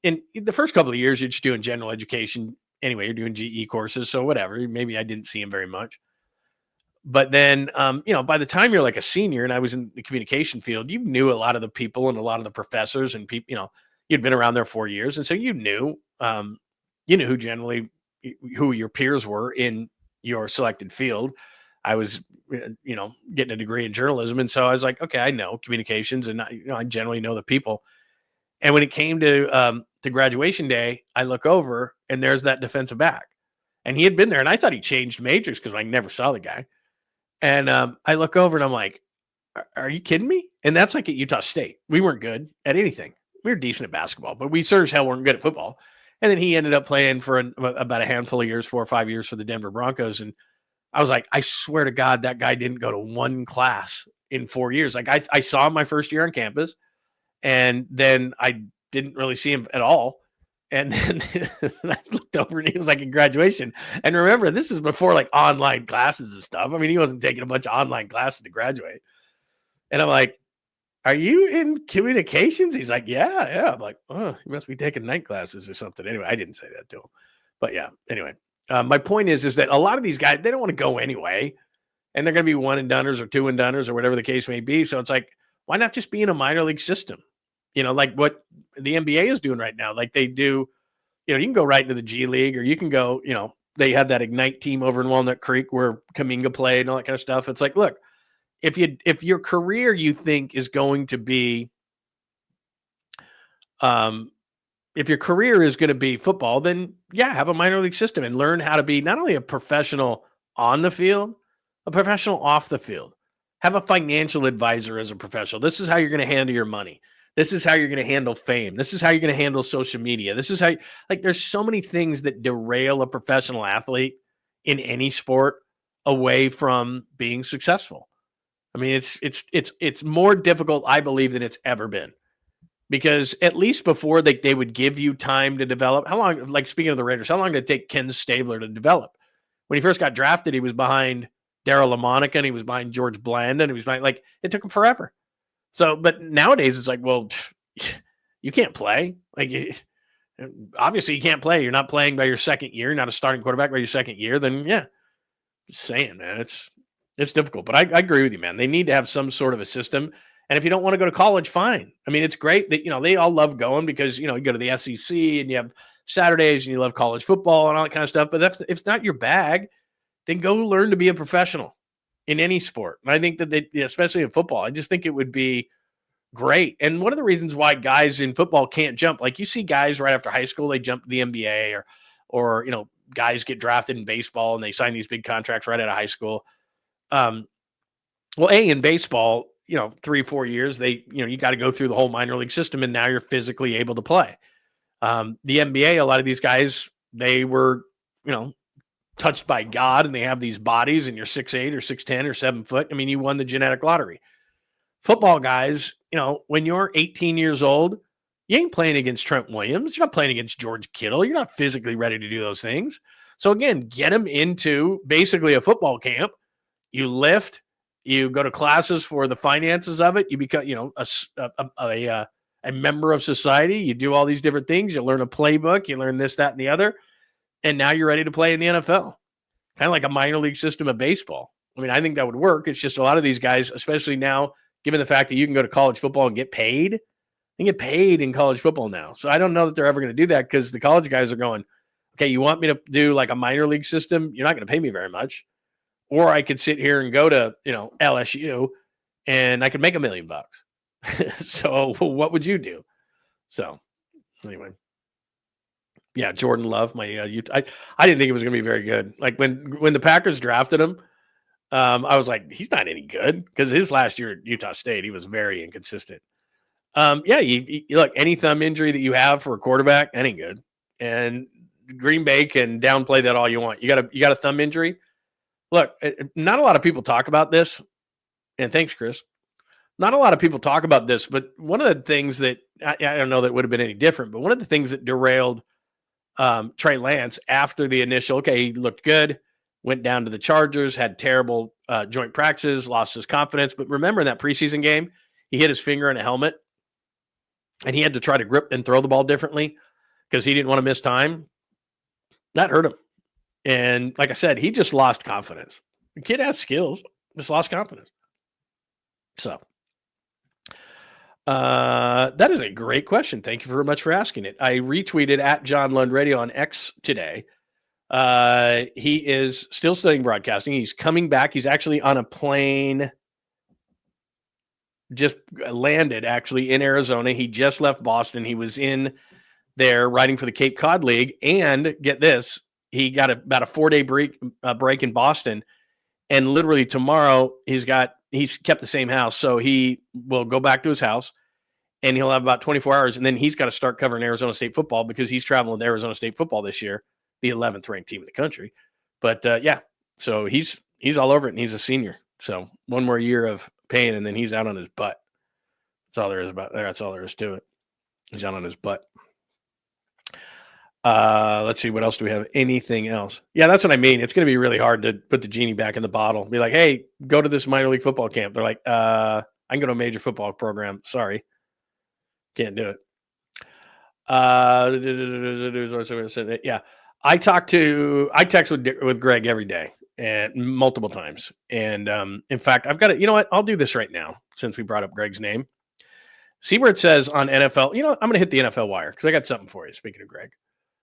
in the first couple of years, you're just doing general education. Anyway, you're doing GE courses, so whatever. Maybe I didn't see him very much. But then, by the time you're like a senior, and I was in the communication field, you knew a lot of the people and a lot of the professors and people, you'd been around there 4 years. And so you knew who your peers were in your selected field. I was, getting a degree in journalism. And so I was like, okay, I know communications and I generally know the people. And when it came to graduation day, I look over and there's that defensive back. And he had been there and I thought he changed majors because I never saw the guy. And I look over and I'm like, are you kidding me? And that's like at Utah State. We weren't good at anything. We were decent at basketball, but we sure as hell weren't good at football. And then he ended up playing for about a handful of years, 4 or 5 years for the Denver Broncos. And I was like, I swear to God, that guy didn't go to one class in 4 years. Like I saw him my first year on campus, and then I didn't really see him at all. And then I looked over and he was like in graduation. And remember, this is before like online classes and stuff. I mean, he wasn't taking a bunch of online classes to graduate. And I'm like, are you in communications? He's like, yeah. I'm like, oh, you must be taking night classes or something. Anyway, I didn't say that to him. But yeah, anyway. My point is that a lot of these guys, they don't want to go anyway. And they're going to be one and doneers or two and doneers or whatever the case may be. So it's like, why not just be in a minor league system? Like what the NBA is doing right now. Like they do, you can go right into the G League, or you can go, they had that Ignite team over in Walnut Creek where _𝐾𝐭 played and all that kind of stuff. It's like, look, if your career you think is going to be, if your career is going to be football, then yeah, have a minor league system and learn how to be not only a professional on the field, a professional off the field. Have a financial advisor as a professional. This is how you're going to handle your money. This is how you're going to handle fame. This is how you're going to handle social media. This is how, there's so many things that derail a professional athlete in any sport away from being successful. I mean, it's more difficult, I believe, than it's ever been. Because at least before they would give you time to develop. How long, like speaking of the Raiders, how long did it take Ken Stabler to develop? When he first got drafted, he was behind Darryl LaMonica and he was behind George Blandon. He was behind, it took him forever. So, but nowadays it's like, well, you can't play. Obviously you can't play. You're not playing by your second year. You're not a starting quarterback by your second year. Then yeah, just saying, man, it's difficult. But I agree with you, man. They need to have some sort of a system. And if you don't want to go to college, fine. I mean, it's great that, they all love going because, you go to the SEC and you have Saturdays and you love college football and all that kind of stuff. But if it's not your bag, then go learn to be a professional in any sport. And I think that especially in football, I just think it would be great. And one of the reasons why guys in football can't jump, like you see guys right after high school, they jump to the NBA or guys get drafted in baseball and they sign these big contracts right out of high school. In baseball, 3 or 4 years, you got to go through the whole minor league system and now you're physically able to play. The NBA, a lot of these guys, they were, touched by God and they have these bodies and you're 6'8" or 6'10" or 7 foot. I mean, you won the genetic lottery. Football guys, when you're 18 years old, you ain't playing against Trent Williams. You're not playing against George Kittle. You're not physically ready to do those things. So again, get them into basically a football camp. You lift, you go to classes for the finances of it. You become, a member of society. You do all these different things. You learn a playbook. You learn this, that, and the other. And now you're ready to play in the NFL. Kind of like a minor league system of baseball. I mean, I think that would work. It's just a lot of these guys, especially now, given the fact that you can go to college football and get paid. You can get paid in college football now. So I don't know that they're ever going to do that because the college guys are going, okay, you want me to do like a minor league system? You're not going to pay me very much. Or I could sit here and go to, LSU and I could make $1 million. So what would you do? So anyway. Yeah, Jordan Love, my I didn't think it was going to be very good. Like when the Packers drafted him, I was like, he's not any good because his last year at Utah State, he was very inconsistent. You look, any thumb injury that you have for a quarterback, that ain't good. And Green Bay can downplay that all you want. You got a thumb injury. Look, not a lot of people talk about this. And thanks, Chris. Not a lot of people talk about this, but one of the things that I don't know that would have been any different, but one of the things that derailed Trey Lance after the initial, he looked good, went down to the Chargers, had terrible joint practices, lost his confidence. But remember in that preseason game, he hit his finger in a helmet and he had to try to grip and throw the ball differently because he didn't want to miss time. That hurt him. And like I said, he just lost confidence. The kid has skills, just lost confidence. So that is a great question. Thank you very much for asking it. I retweeted at John Lund Radio on X today He is still studying broadcasting. He's coming back. He's actually on a plane, just landed actually in Arizona. He just left Boston. He was in there writing for the Cape Cod League. And get this, he got about a 4-day break in Boston. And literally tomorrow, he's kept the same house. So he will go back to his house and he'll have about 24 hours. And then he's got to start covering Arizona State football because he's traveling to Arizona State football this year, the 11th ranked team in the country. But yeah, so he's all over it and he's a senior. So one more year of pain and then he's out on his butt. That's all there is about there. That's all there is to it. He's out on his butt. Let's see. What else do we have? Anything else? Yeah, that's what I mean. It's going to be really hard to put the genie back in the bottle. Be like, hey, go to this minor league football camp. They're like, I can go to a major football program. Sorry. Can't do it. Yeah. I text with Greg every day and multiple times. And in fact, I've got it. You know what? I'll do this right now since we brought up Greg's name. See where it says on NFL. You know what? I'm going to hit the NFL wire because I got something for you. Speaking of Greg.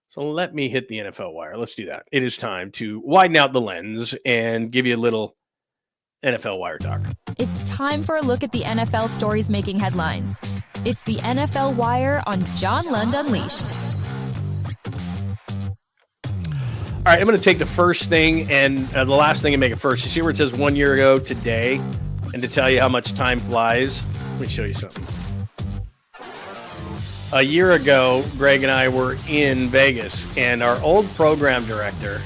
So let me hit the NFL wire. Let's do that. It is time to widen out the lens and give you a little NFL wire talk. It's time for a look at the NFL stories making headlines. It's the NFL wire on John Lund Unleashed. All right, I'm going to take the first thing and the last thing and make it first. You see where it says 1 year ago today? And to tell you how much time flies, let me show you something. A year ago, Greg and I were in Vegas, and our old program director,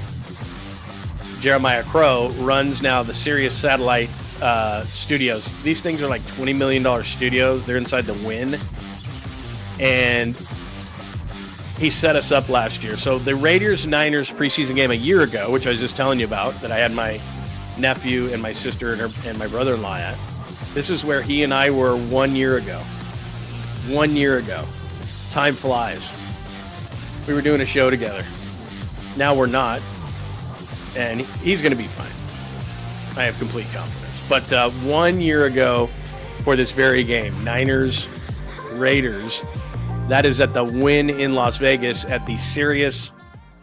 Jeremiah Crow, runs now the Sirius Satellite studios. These things are like $20 million studios. They're inside the Wynn. And he set us up last year. So the Raiders-Niners preseason game a year ago, which I was just telling you about, that I had my nephew and my sister and my brother-in-law at, this is where he and I were 1 year ago. 1 year ago. Time flies. We were doing a show together. Now we're not. And he's going to be fine. I have complete confidence. But 1 year ago for this very game, Niners, Raiders, that is at the Wynn in Las Vegas at the Sirius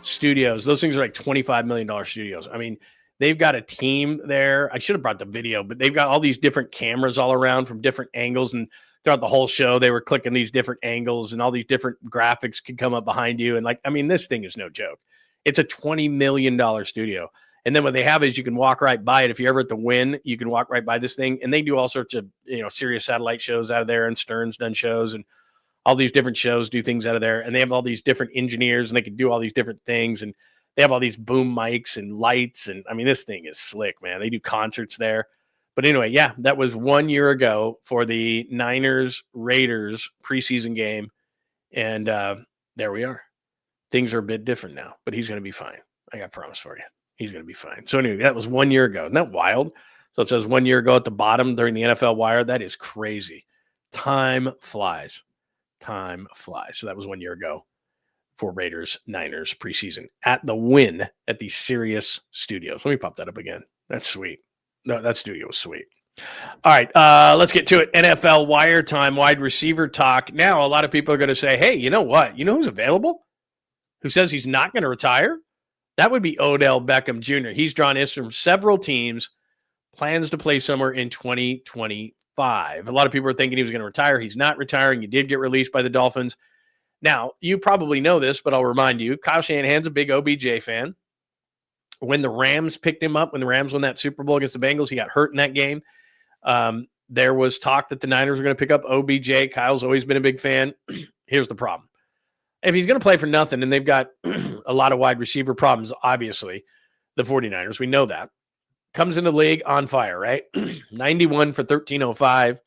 Studios. Those things are like $25 million studios. I mean, they've got a team there. I should have brought the video, but they've got all these different cameras all around from different angles. And throughout the whole show, they were clicking these different angles and all these different graphics could come up behind you. And this thing is no joke. It's a $20 million studio. And then what they have is you can walk right by it. If you're ever at the Wynn, you can walk right by this thing. And they do all sorts of, Sirius Satellite shows out of there, and Stern's done shows, and all these different shows do things out of there. And they have all these different engineers, and they can do all these different things. And they have all these boom mics and lights. And this thing is slick, man. They do concerts there. But anyway, yeah, that was 1 year ago for the Niners-Raiders preseason game. And there we are. Things are a bit different now, but he's going to be fine. I got a promise for you. He's going to be fine. So anyway, that was 1 year ago. Isn't that wild? So it says 1 year ago at the bottom during the NFL wire. That is crazy. Time flies. Time flies. So that was 1 year ago for Raiders-Niners preseason at the Wynn at the Sirius Studios. Let me pop that up again. That's sweet. No, that studio was sweet. All right, let's get to it. NFL wire time, wide receiver talk. Now, a lot of people are going to say, hey, you know what? You know who's available? Who says he's not going to retire? That would be Odell Beckham Jr. He's drawn interest from several teams, plans to play somewhere in 2025. A lot of people are thinking he was going to retire. He's not retiring. He did get released by the Dolphins. Now, you probably know this, but I'll remind you, Kyle Shanahan's a big OBJ fan. When the Rams picked him up, when the Rams won that Super Bowl against the Bengals, he got hurt in that game. There was talk that the Niners were going to pick up OBJ. Kyle's always been a big fan. Here's the problem. If he's going to play for nothing, and they've got a lot of wide receiver problems, obviously, the 49ers, we know that. Comes into the league on fire, right? 91 for 1305,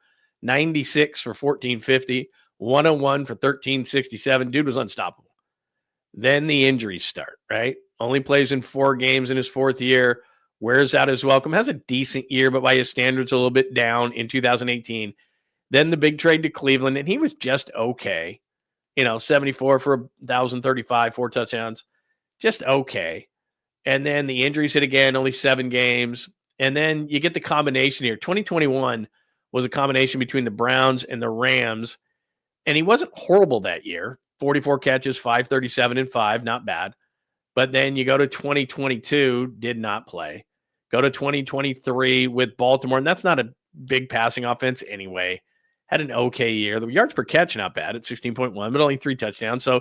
96 for 1450, 101 for 1367. Dude was unstoppable. Then the injuries start, right? Only plays in 4 games in his 4th year. Wears out his welcome. Has a decent year, but by his standards, a little bit down in 2018. Then the big trade to Cleveland, and he was just okay. 74 for 1,035, 4 touchdowns. Just okay. And then the injuries hit again, only 7 games. And then you get the combination here. 2021 was a combination between the Browns and the Rams. And he wasn't horrible that year. 44 catches, 537 and 5, not bad. But then you go to 2022, did not play. Go to 2023 with Baltimore, and that's not a big passing offense anyway. Had an okay year. The yards per catch, not bad at 16.1, but only 3 touchdowns. So,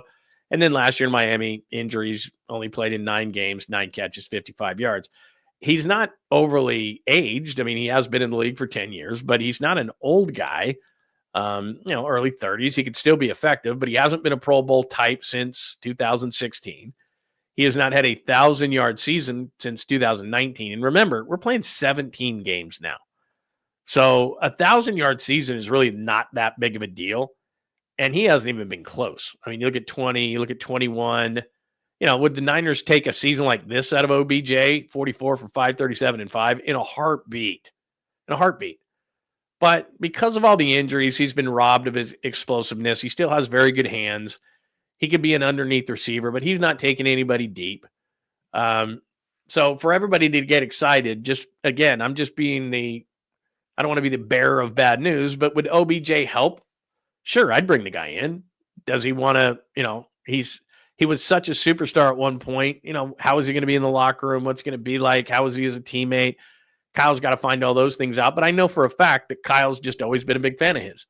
and then last year in Miami, injuries, only played in 9 games, 9 catches, 55 yards. He's not overly aged. I mean, he has been in the league for 10 years, but he's not an old guy. Early 30s. He could still be effective, but he hasn't been a Pro Bowl type since 2016. He has not had a 1,000-yard season since 2019. And remember, we're playing 17 games now. So a 1,000-yard season is really not that big of a deal. And he hasn't even been close. I mean, you look at 20, you look at 21. Would the Niners take a season like this out of OBJ, 44 for 537 and 5, in a heartbeat? In a heartbeat. But because of all the injuries, he's been robbed of his explosiveness. He still has very good hands. He could be an underneath receiver, but he's not taking anybody deep. So for everybody to get excited, just again, I'm just being I don't want to be the bearer of bad news, but would OBJ help? Sure, I'd bring the guy in. Does he want to, he was such a superstar at one point. How is he going to be in the locker room? What's going to be like? How is he as a teammate? Kyle's got to find all those things out. But I know for a fact that Kyle's just always been a big fan of his.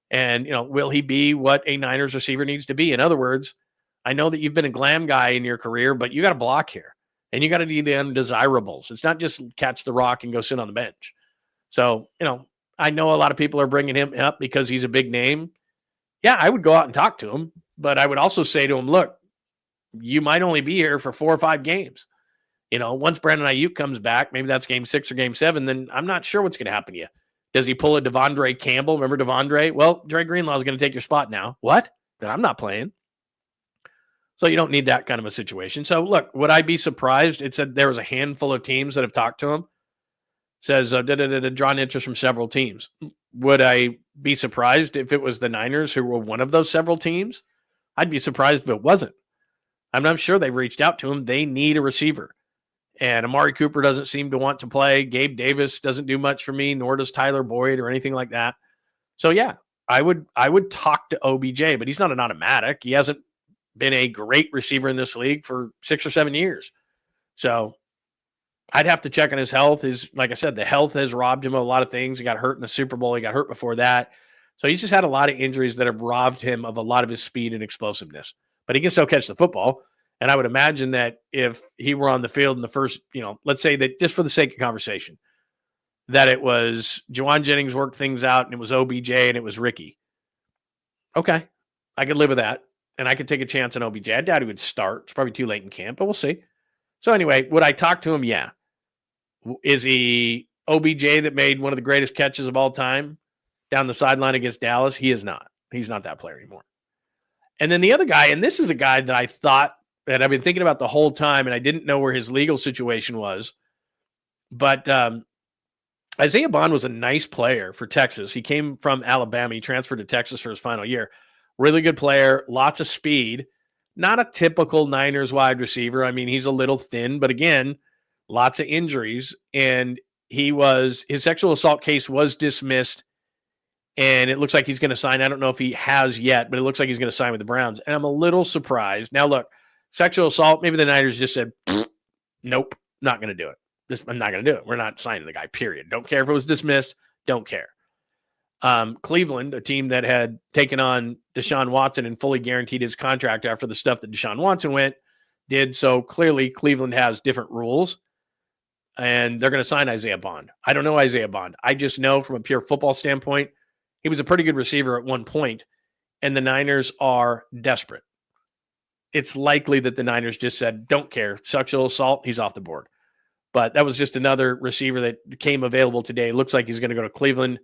And, will he be what a Niners receiver needs to be? In other words, I know that you've been a glam guy in your career, but you got to block here. And you got to do the undesirables. It's not just catch the rock and go sit on the bench. So, I know a lot of people are bringing him up because he's a big name. Yeah, I would go out and talk to him. But I would also say to him, look, you might only be here for 4 or 5 games. Once Brandon Ayuk comes back, maybe that's game 6 or game 7, then I'm not sure what's going to happen to you. Does he pull a Devondre Campbell? Remember Devondre? Well, Dre Greenlaw is going to take your spot now. What? Then I'm not playing. So you don't need that kind of a situation. So look, would I be surprised? It said there was a handful of teams that have talked to him. Says drawn interest from several teams. Would I be surprised if it was the Niners who were one of those several teams? I'd be surprised if it wasn't. I'm not sure they've reached out to him. They need a receiver. And Amari Cooper doesn't seem to want to play. Gabe Davis doesn't do much for me, nor does Tyler Boyd or anything like that. So, yeah, I would talk to OBJ, but he's not an automatic. He hasn't been a great receiver in this league for 6 or 7 years. So I'd have to check on his health. Like I said, the health has robbed him of a lot of things. He got hurt in the Super Bowl. He got hurt before that. So he's just had a lot of injuries that have robbed him of a lot of his speed and explosiveness. But he can still catch the football. And I would imagine that if he were on the field in the first, let's say that just for the sake of conversation, that it was Juwan Jennings worked things out and it was OBJ and it was Ricky. Okay. I could live with that. And I could take a chance on OBJ. I doubt he would start. It's probably too late in camp, but we'll see. So anyway, would I talk to him? Yeah. Is he OBJ that made one of the greatest catches of all time down the sideline against Dallas? He is not. He's not that player anymore. And then the other guy, and this is a guy that I thought that I've been thinking about the whole time, and I didn't know where his legal situation was. But Isaiah Bond was a nice player for Texas. He came from Alabama. He transferred to Texas for his final year. Really good player, lots of speed. Not a typical Niners wide receiver. I mean, he's a little thin, but again, lots of injuries. And his sexual assault case was dismissed, and it looks like he's going to sign. I don't know if he has yet, but it looks like he's going to sign with the Browns. And I'm a little surprised. Now, look, sexual assault, maybe the Niners just said, nope, not going to do it. I'm not going to do it. We're not signing the guy, period. Don't care if it was dismissed. Don't care. Cleveland, a team that had taken on Deshaun Watson and fully guaranteed his contract after the stuff that Deshaun Watson did. So clearly Cleveland has different rules, and they're going to sign Isaiah Bond. I don't know Isaiah Bond. I just know from a pure football standpoint, he was a pretty good receiver at one point, and the Niners are desperate. It's likely that the Niners just said, don't care. Sexual assault, he's off the board. But that was just another receiver that became available today. Looks like he's going to go to Cleveland.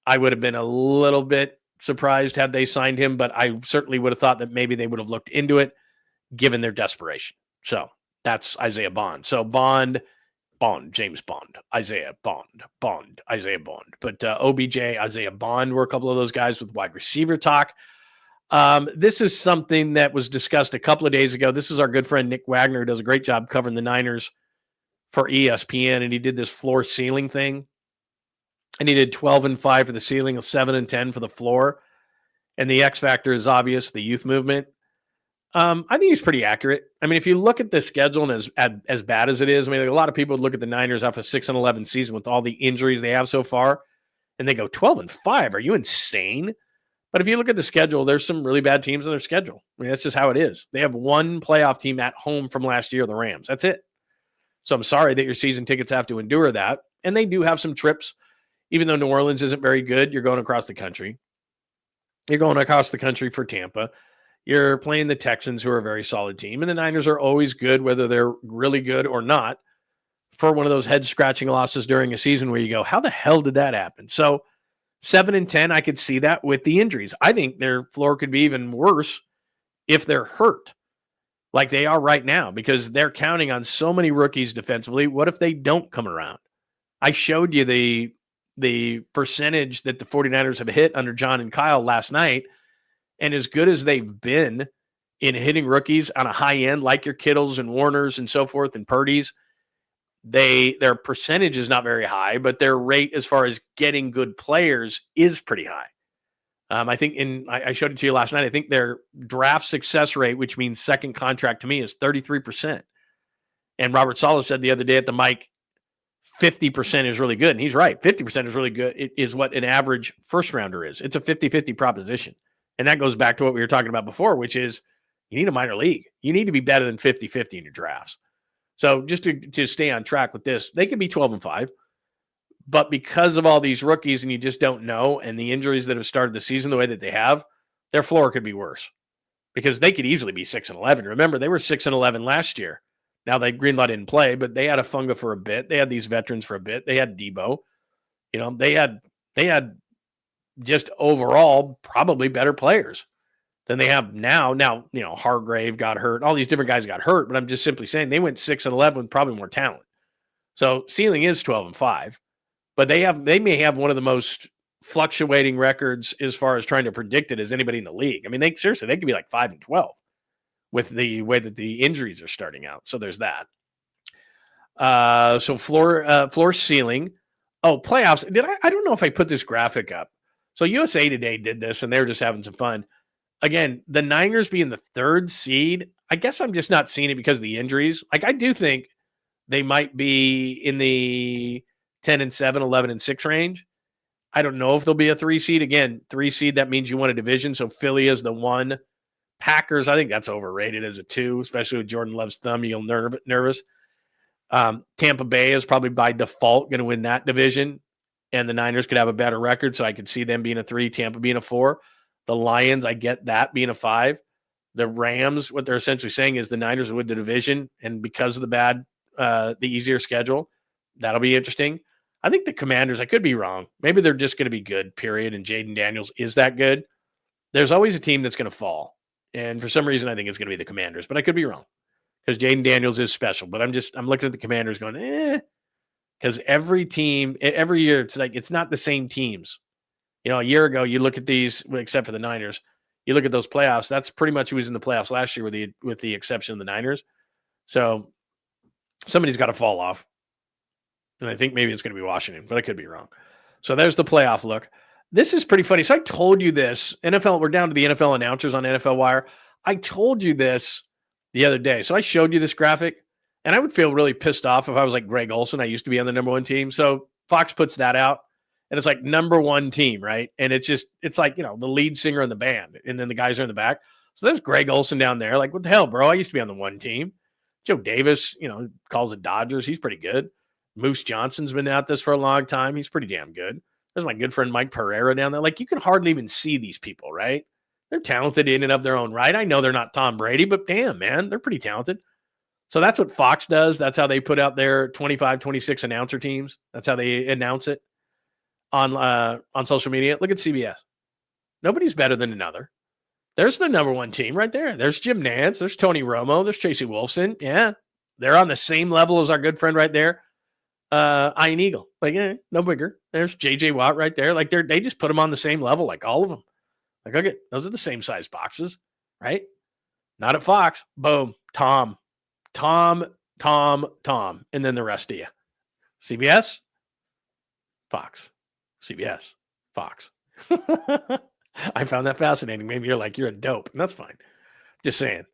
I would have been a little bit surprised had they signed him, but I certainly would have thought that maybe they would have looked into it given their desperation. So that's Isaiah Bond. So Bond, James Bond, Isaiah Bond, Isaiah Bond. But OBJ, Isaiah Bond were a couple of those guys with wide receiver talk. This is something that was discussed a couple of days ago. This is our good friend Nick Wagner, who does a great job covering the Niners for ESPN, and he did this floor ceiling thing. And he did 12-5 for the ceiling, 7-10 for the floor. And the X factor is obvious, the youth movement. I think he's pretty accurate. I mean, if you look at the schedule and as bad as it is, I mean, like a lot of people would look at the Niners off a 6-11 season with all the injuries they have so far, and they go 12-5. Are you insane? But if you look at the schedule, there's some really bad teams on their schedule. I mean, that's just how it is. They have one playoff team at home from last year, the Rams. That's it. So I'm sorry that your season tickets have to endure that. And they do have some trips. Even though New Orleans isn't very good, you're going across the country. You're going across the country for Tampa. You're playing the Texans, who are a very solid team. And the Niners are always good, whether they're really good or not, for one of those head-scratching losses during a season where you go, how the hell did that happen? So 7-10, I could see that with the injuries. I think their floor could be even worse if they're hurt, like they are right now, because they're counting on so many rookies defensively. What if they don't come around? I showed you the percentage that the 49ers have hit under John and Kyle last night, and as good as they've been in hitting rookies on a high end, like your Kittles and Warners and so forth and Purdy's, their percentage is not very high, but their rate as far as getting good players is pretty high. I think I showed it to you last night. I think their draft success rate, which means second contract to me, is 33%. And Robert Saleh said the other day at the mic, 50% is really good. And he's right. 50% is really good. It is what an average first rounder is. It's a 50-50 proposition. And that goes back to what we were talking about before, which is you need a minor league. You need to be better than 50-50 in your drafts. So just to stay on track with this, they could be 12-5. But because of all these rookies and you just don't know, and the injuries that have started the season the way that they have, their floor could be worse. Because they could easily be 6-11. Remember, they were 6-11 last year. Now, Greenlaw didn't play, but they had a Funga for a bit. They had these veterans for a bit. They had Debo. You know, they had just overall probably better players than they have now. Now, you know, Hargrave got hurt. All these different guys got hurt, but I'm just simply saying they went 6-11 with probably more talent. So ceiling is 12-5, but they may have one of the most fluctuating records as far as trying to predict it as anybody in the league. I mean, they could be like 5-12 with the way that the injuries are starting out. So there's that. So floor ceiling. Oh, playoffs. I don't know if I put this graphic up. So USA Today did this, and they were just having some fun. Again, the Niners being the third seed, I guess I'm just not seeing it because of the injuries. Like, I do think they might be in the 10-7, 11-6 range. I don't know if they'll be a 3 seed. Again, 3 seed, that means you won a division. So Philly is the 1. Packers, I think that's overrated as a 2, especially with Jordan Love's thumb. You'll nervous. Tampa Bay is probably by default going to win that division, and the Niners could have a better record, so I could see them being a 3, Tampa being a 4. The Lions, I get that being a 5. The Rams, what they're essentially saying is the Niners win the division, and because of the easier schedule, that'll be interesting. I think the Commanders, I could be wrong. Maybe they're just going to be good, period, and Jaden Daniels is that good. There's always a team that's going to fall. And for some reason, I think it's going to be the Commanders, but I could be wrong because Jaden Daniels is special. But I'm looking at the Commanders going, because every year, it's like, it's not the same teams. You know, a year ago, you look at these, except for the Niners, you look at those playoffs. That's pretty much who was in the playoffs last year with the exception of the Niners. So somebody's got to fall off. And I think maybe it's going to be Washington, but I could be wrong. So there's the playoff look. This is pretty funny. So I told you this. We're down to the NFL announcers on NFL Wire. I told you this the other day. So I showed you this graphic, and I would feel really pissed off if I was like Greg Olsen. I used to be on the number 1 team. So Fox puts that out, and it's like number 1 team, right? And it's like, you know, the lead singer in the band, and then the guys are in the back. So there's Greg Olsen down there. Like, what the hell, bro? I used to be on the 1 team. Joe Davis, you know, calls it Dodgers. He's pretty good. Moose Johnson's been at this for a long time. He's pretty damn good. There's my good friend Mike Pereira down there. Like, you can hardly even see these people, right? They're talented in and of their own right. I know they're not Tom Brady, but damn, man, they're pretty talented. So that's what Fox does. That's how they put out their 25, 26 announcer teams. That's how they announce it on social media. Look at CBS. Nobody's better than another. There's the number 1 team right there. There's Jim Nantz. There's Tony Romo. There's Tracy Wolfson. Yeah, they're on the same level as our good friend right there. Iron Eagle, like, no bigger. There's JJ Watt right there. Like, they just put them on the same level, like all of them. Like, okay, those are the same size boxes, right? Not at Fox. Boom. Tom, and then the rest of you. CBS, Fox, CBS, Fox. I found that fascinating. Maybe you're like, you're a dope, and that's fine. Just saying.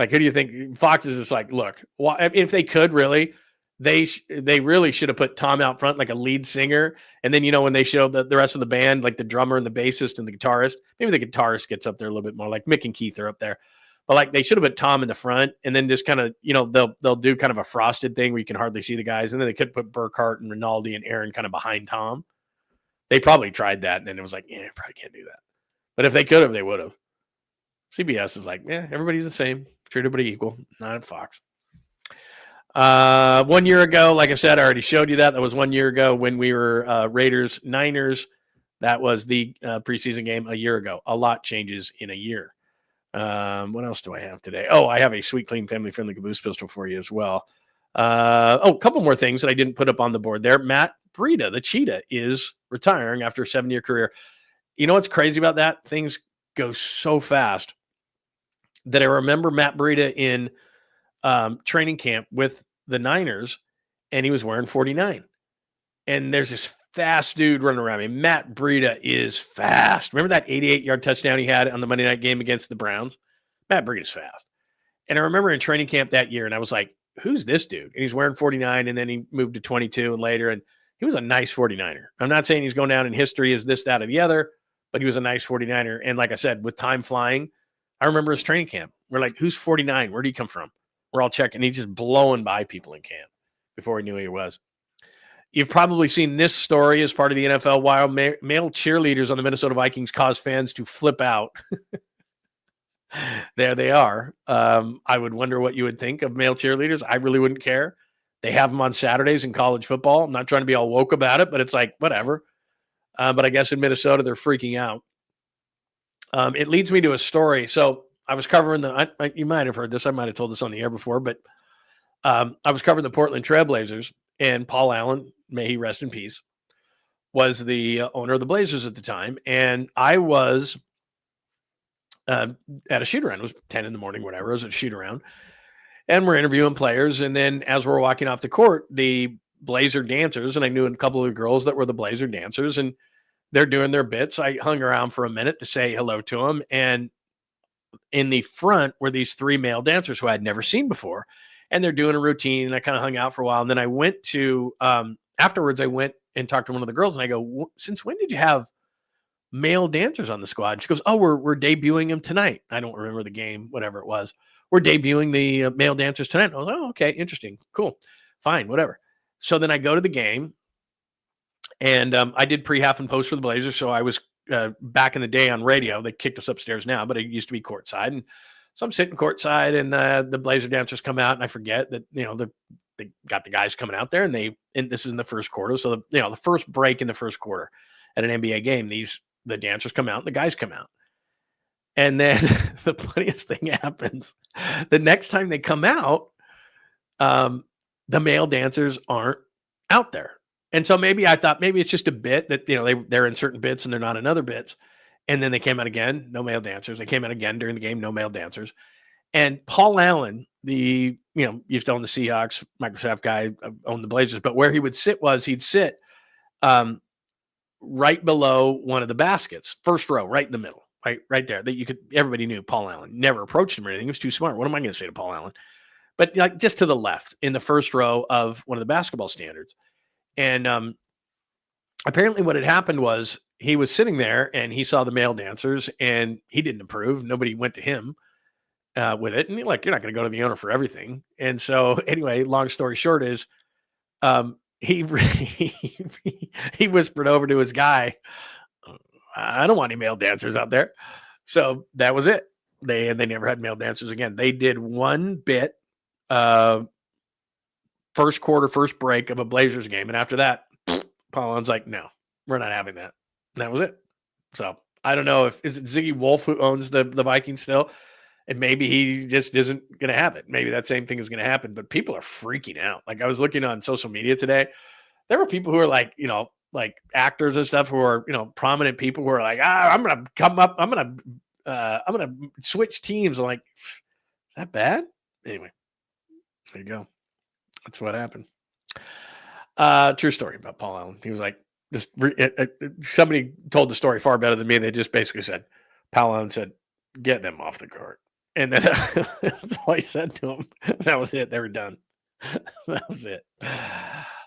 Like, who do you think? Fox is just like, look, if they could really, they really should have put Tom out front like a lead singer. And then, when they show the rest of the band, like the drummer and the bassist and the guitarist, maybe the guitarist gets up there a little bit more, like Mick and Keith are up there. But like they should have put Tom in the front and then just kind of, they'll do kind of a frosted thing where you can hardly see the guys. And then they could put Burkhart and Rinaldi and Aaron kind of behind Tom. They probably tried that. And then it was like, yeah, probably can't do that. But if they could have, they would have. CBS is like, yeah, everybody's the same. Treat everybody equal. Not at Fox. 1 year ago, like I said, I already showed you that. That was 1 year ago when we were Raiders Niners. That was the preseason game a year ago. A lot changes in a year. What else do I have today? Oh, I have a sweet, clean, family-friendly caboose pistol for you as well. A couple more things that I didn't put up on the board there. Matt Breida, the Cheetah, is retiring after a 7-year career. You know what's crazy about that? Things go so fast that I remember Matt Breida in training camp with the Niners, and he was wearing 49. And there's this fast dude running around. I mean, Matt Breida is fast. Remember that 88-yard touchdown he had on the Monday night game against the Browns? Matt Breida's fast. And I remember in training camp that year, and I was like, who's this dude? And he's wearing 49, and then he moved to 22 and later, and he was a nice 49er. I'm not saying he's going down in history as this, that, or the other, but he was a nice 49er. And like I said, with time flying, I remember his training camp. We're like, who's 49? Where did he come from? We're all checking. He's just blowing by people in camp before we knew who he was. You've probably seen this story as part of the NFL Wild. Male cheerleaders on the Minnesota Vikings cause fans to flip out. There they are. I would wonder what you would think of male cheerleaders. I really wouldn't care. They have them on Saturdays in college football. I'm not trying to be all woke about it, but it's like, whatever. But I guess in Minnesota, they're freaking out. It leads me to a story. So I was covering you might have heard this. I might have told this on the air before, but I was covering the Portland Trail Blazers, and Paul Allen, may he rest in peace, was the owner of the Blazers at the time. And I was at a shoot-around. It was 10 in the morning, whatever. I was at a shoot-around. And we're interviewing players. And then as we're walking off the court, the Blazer dancers, and I knew a couple of girls that were the Blazer dancers, and they're doing their bits. I hung around for a minute to say hello to them. And in the front were these 3 male dancers who I'd never seen before. And they're doing a routine, and I kind of hung out for a while. And then I went to, afterwards, I went and talked to one of the girls, and I go, since when did you have male dancers on the squad? And she goes, oh, we're debuting them tonight. I don't remember the game, whatever it was. We're debuting the male dancers tonight. I was like, oh, okay, interesting, cool, fine, whatever. So then I go to the game, and I did pre-half and post for the Blazers. So I was back in the day on radio. They kicked us upstairs now, but it used to be courtside. And so I'm sitting courtside, and the Blazer dancers come out, and I forget that, they got the guys coming out there, and this is in the first quarter. So, the first break in the first quarter at an NBA game, the dancers come out, and the guys come out. And then the funniest thing happens. The next time they come out, the male dancers aren't out there. And so I thought maybe it's just a bit that, they're in certain bits and they're not in other bits. And then they came out again, no male dancers. They came out again during the game, no male dancers. And Paul Allen, used to own the Seahawks, Microsoft guy, owned the Blazers, but where he would sit he'd sit right below one of the baskets, first row, right in the middle, right there. That everybody knew Paul Allen. Never approached him or anything. He was too smart. What am I going to say to Paul Allen? But just to the left in the first row of one of the basketball standards. And apparently what had happened was he was sitting there and he saw the male dancers and he didn't approve. Nobody went to him with it. And you're not going to go to the owner for everything. And so anyway, long story short is he whispered over to his guy, I don't want any male dancers out there. So that was it. They never had male dancers again. They did one bit, first quarter, first break of a Blazers game. And after that, Paul Allen's like, no, we're not having that. And that was it. So I don't know is it Ziggy Wolf who owns the Vikings still? And maybe he just isn't going to have it. Maybe that same thing is going to happen, but people are freaking out. Like I was looking on social media today. There were people who are like, like actors and stuff who are, prominent people who are like, I'm going to come up. I'm going to switch teams. I'm like, is that bad? Anyway, there you go. That's what happened. True story about Paul Allen. He was like, somebody told the story far better than me. They just basically said, Paul Allen said, get them off the court. And then that's all I said to him. That was it. They were done. That was it.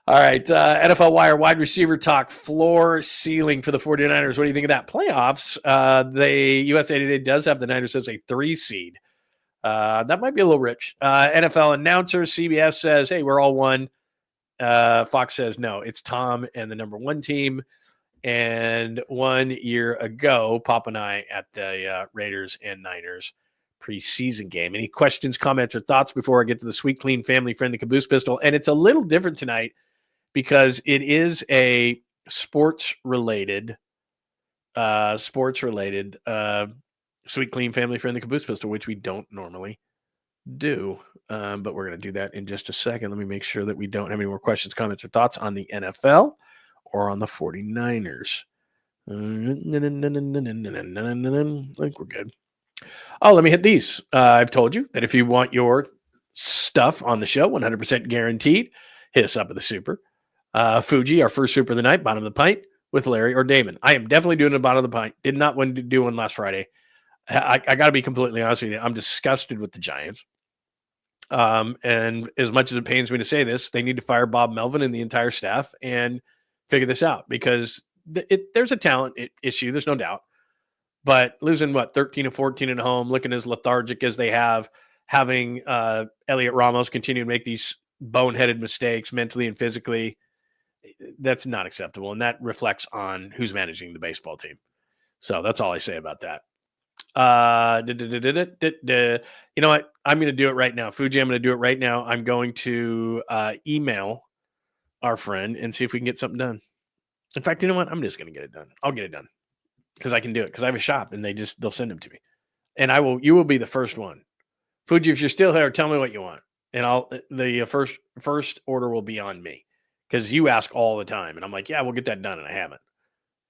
All right. NFL Wire wide receiver talk, floor ceiling for the 49ers. What do you think of that? Playoffs. The USA Today does have the Niners as a 3 seed. That might be a little rich. NFL announcer, CBS says, hey, we're all one. Fox says, no, it's Tom and the number 1 team. And 1 year ago, Pop and I at the Raiders and Niners preseason game. Any questions, comments, or thoughts before I get to the sweet, clean, family-friendly caboose pistol? And it's a little different tonight because it is a sports-related, sweet, clean, family-friendly caboose pistol, which we don't normally do. But we're going to do that in just a second. Let me make sure that we don't have any more questions, comments, or thoughts on the NFL or on the 49ers. I think we're good. Oh, let me hit these. I've told you that if you want your stuff on the show, 100% guaranteed, hit us up at the super. Fuji, our first super of the night, bottom of the pint, with Larry or Damon. I am definitely doing the bottom of the pint. Did not want to do one last Friday. I got to be completely honest with you. I'm disgusted with the Giants. And as much as it pains me to say this, they need to fire Bob Melvin and the entire staff and figure this out because there's a talent issue. There's no doubt. But losing, 13 and 14 at home, looking as lethargic as they have, having Elliot Ramos continue to make these boneheaded mistakes mentally and physically, that's not acceptable. And that reflects on who's managing the baseball team. So that's all I say about that. You know what? I'm going to do it right now. Fuji, I'm going to do it right now. I'm going to email our friend and see if we can get something done. In fact, you know what? I'm just going to get it done. I'll get it done. Because I can do it. Because I have a shop and they'll send them to me. And you will be the first one. Fuji, if you're still here, tell me what you want. And the first order will be on me. Because you ask all the time. And I'm like, yeah, we'll get that done. And I haven't.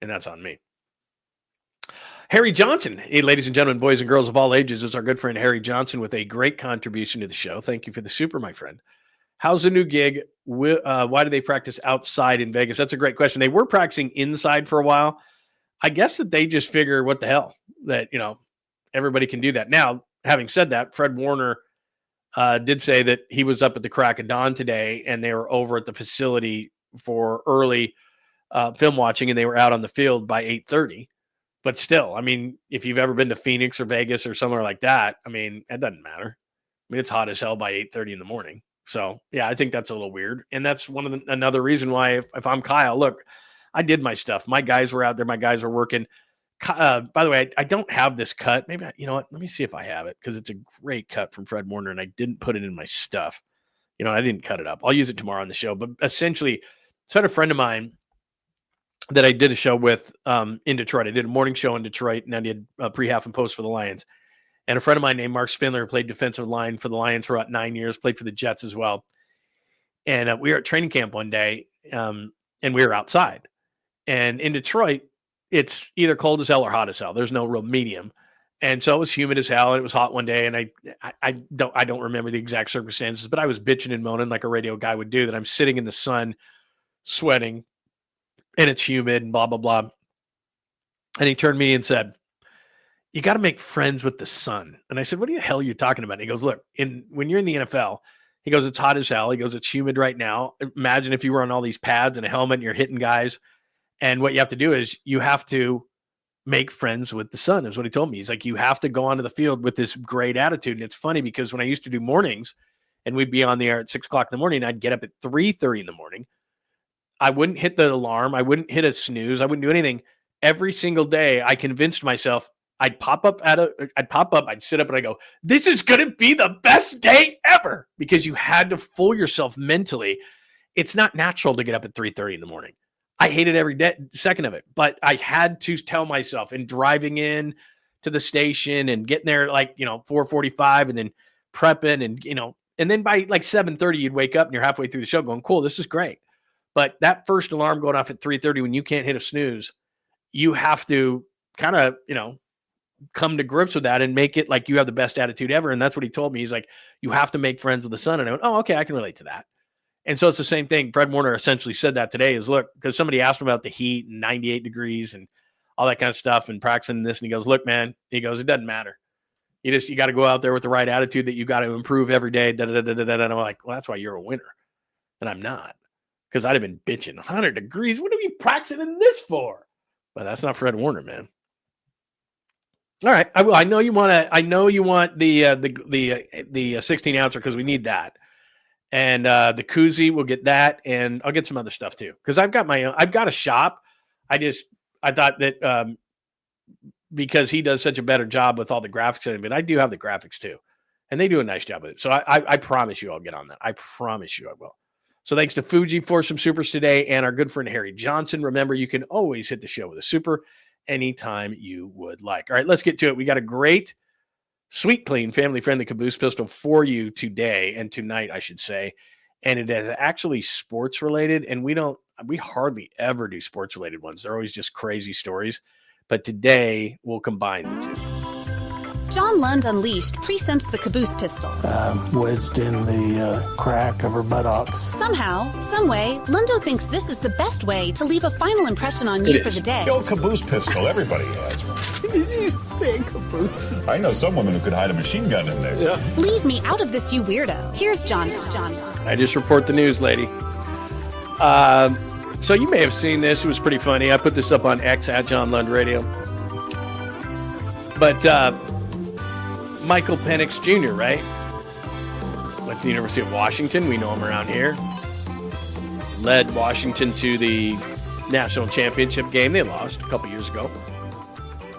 And that's on me. Harry Johnson. Hey, ladies and gentlemen, boys and girls of all ages, is our good friend Harry Johnson with a great contribution to the show. Thank you for the super, my friend. How's the new gig? Why do they practice outside in Vegas? That's a great question. They were practicing inside for a while. I guess that they just figure what the hell that, everybody can do that. Now, having said that, Fred Warner did say that he was up at the crack of dawn today and they were over at the facility for early film watching and they were out on the field by 8:30. But still, if you've ever been to Phoenix or Vegas or somewhere like that, it doesn't matter. It's hot as hell by 8:30 in the morning. So, yeah, I think that's a little weird. And that's another reason why if I'm Kyle, look, I did my stuff. My guys were out there. My guys were working. By the way, I don't have this cut. Maybe, you know what? Let me see if I have it because it's a great cut from Fred Warner and I didn't put it in my stuff. I didn't cut it up. I'll use it tomorrow on the show. But essentially, so I had a friend of mine that I did a show with in Detroit. I did a morning show in Detroit and I did pre-half and post for the Lions. And a friend of mine named Mark Spindler played defensive line for the Lions for about 9 years, played for the Jets as well. And we were at training camp one day and we were outside. And in Detroit, it's either cold as hell or hot as hell. There's no real medium. And so it was humid as hell and it was hot one day. And I don't remember the exact circumstances, but I was bitching and moaning like a radio guy would do that I'm sitting in the sun sweating and it's humid and blah, blah, blah. And he turned to me and said, you got to make friends with the sun. And I said, what the hell are you talking about? And he goes, look, when you're in the NFL, he goes, it's hot as hell. He goes, it's humid right now. Imagine if you were on all these pads and a helmet and you're hitting guys. And what you have to do is you have to make friends with the sun, is what he told me. He's like, you have to go onto the field with this great attitude. And it's funny because when I used to do mornings and we'd be on the air at 6 o'clock in the morning, I'd get up at 3:30 in the morning. I wouldn't hit the alarm. I wouldn't hit a snooze. I wouldn't do anything. Every single day, I convinced myself I'd pop up, I'd sit up and I go, this is going to be the best day ever, because you had to fool yourself mentally. It's not natural to get up at 3:30 in the morning. I hated every second of it, but I had to tell myself, and driving in to the station and getting there like, 4:45 and then prepping and then by like 7:30, you'd wake up and you're halfway through the show going, cool, this is great. But that first alarm going off at 3:30 when you can't hit a snooze, you have to kind of, come to grips with that and make it like you have the best attitude ever. And that's what he told me. He's like, you have to make friends with the sun. And I went, oh, okay, I can relate to that. And so it's the same thing. Fred Warner essentially said that today is, look, because somebody asked him about the heat and 98 degrees and all that kind of stuff and practicing this. And he goes, look, man, he goes, it doesn't matter. You got to go out there with the right attitude that you got to improve every day. And I'm like, well, that's why you're a winner. And I'm not, because I'd have been bitching 100 degrees. What are we practicing in this for? But that's not Fred Warner, man. All right. I know you want the 16 ouncer because we need that. And the koozie, we'll get that, and I'll get some other stuff too. Because I've got a shop. I thought that because he does such a better job with all the graphics, but I do have the graphics too. And they do a nice job with it. So I promise you I'll get on that. I promise you I will. So thanks to Fuji for some supers today and our good friend Harry Johnson. Remember, you can always hit the show with a super anytime you would like. All right, let's get to it. We got a great, sweet, clean, family-friendly caboose pistol for you today and tonight, I should say. And it is actually sports-related, and we hardly ever do sports-related ones. They're always just crazy stories. But today, we'll combine the two. John Lund Unleashed presents the caboose pistol. Wedged in the crack of her buttocks. Somehow, someway, Lundo thinks this is the best way to leave a final impression on you for the day. The old caboose pistol, everybody has one. Did you say caboose? I know some women who could hide a machine gun in there. Yeah. Leave me out of this, you weirdo. Here's John. I just report the news, lady. So you may have seen this. It was pretty funny. I put this up on X at John Lund Radio. But Michael Penix Jr., right? Went to the University of Washington. We know him around here. Led Washington to the national championship game. They lost a couple years ago.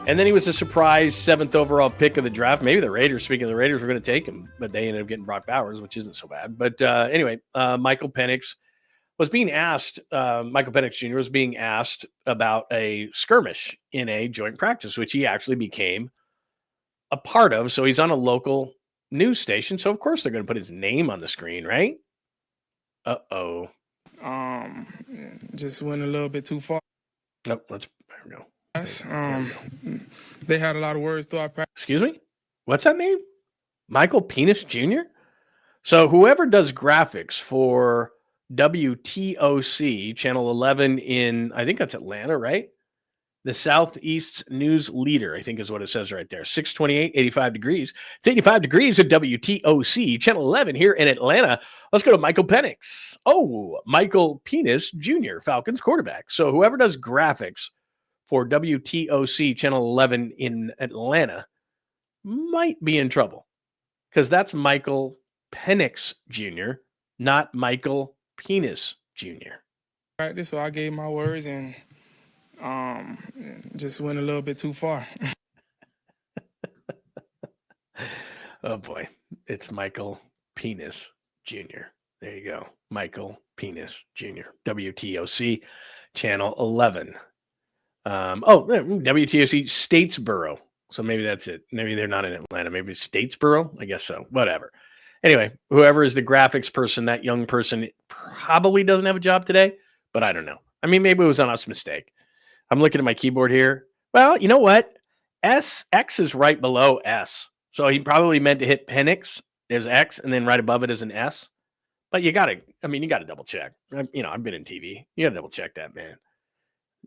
And then he was a surprise 7th overall pick of the draft. Maybe the Raiders, speaking of the Raiders, were going to take him, but they ended up getting Brock Bowers, which isn't so bad. But anyway, Michael Penix was being asked, Michael Penix Jr. was being asked about a skirmish in a joint practice, which he actually became a part of. So he's on a local news station. So of course they're going to put his name on the screen, right? Uh-oh. Just went a little bit too far. Nope. There we go. They had a lot of words throughout practice. Excuse me? What's that name? Michael Penis Jr.? So whoever does graphics for WTOC, Channel 11 in, I think that's Atlanta, right? The Southeast's news leader, I think is what it says right there. 628, 85 degrees. It's 85 degrees at WTOC, Channel 11 here in Atlanta. Let's go to Michael Penix. Oh, Michael Penis Jr., Falcons quarterback. So whoever does graphics for WTOC, Channel 11 in Atlanta might be in trouble because that's Michael Penix Jr., not Michael Penis Jr. Practice, so I gave my words and just went a little bit too far. Oh boy, it's Michael Penis Jr. There you go, Michael Penis Jr. WTOC, Channel 11. WTOC Statesboro. So maybe that's it. Maybe they're not in Atlanta. Maybe it's Statesboro. I guess so. Whatever. Anyway, whoever is the graphics person, that young person probably doesn't have a job today, but I don't know. I mean, maybe it was on us mistake. I'm looking at my keyboard here. Well, you know what? X is right below S. So he probably meant to hit Penix. There's X, and then right above it is an S. But you got to double check. I've been in TV. You got to double check that, man.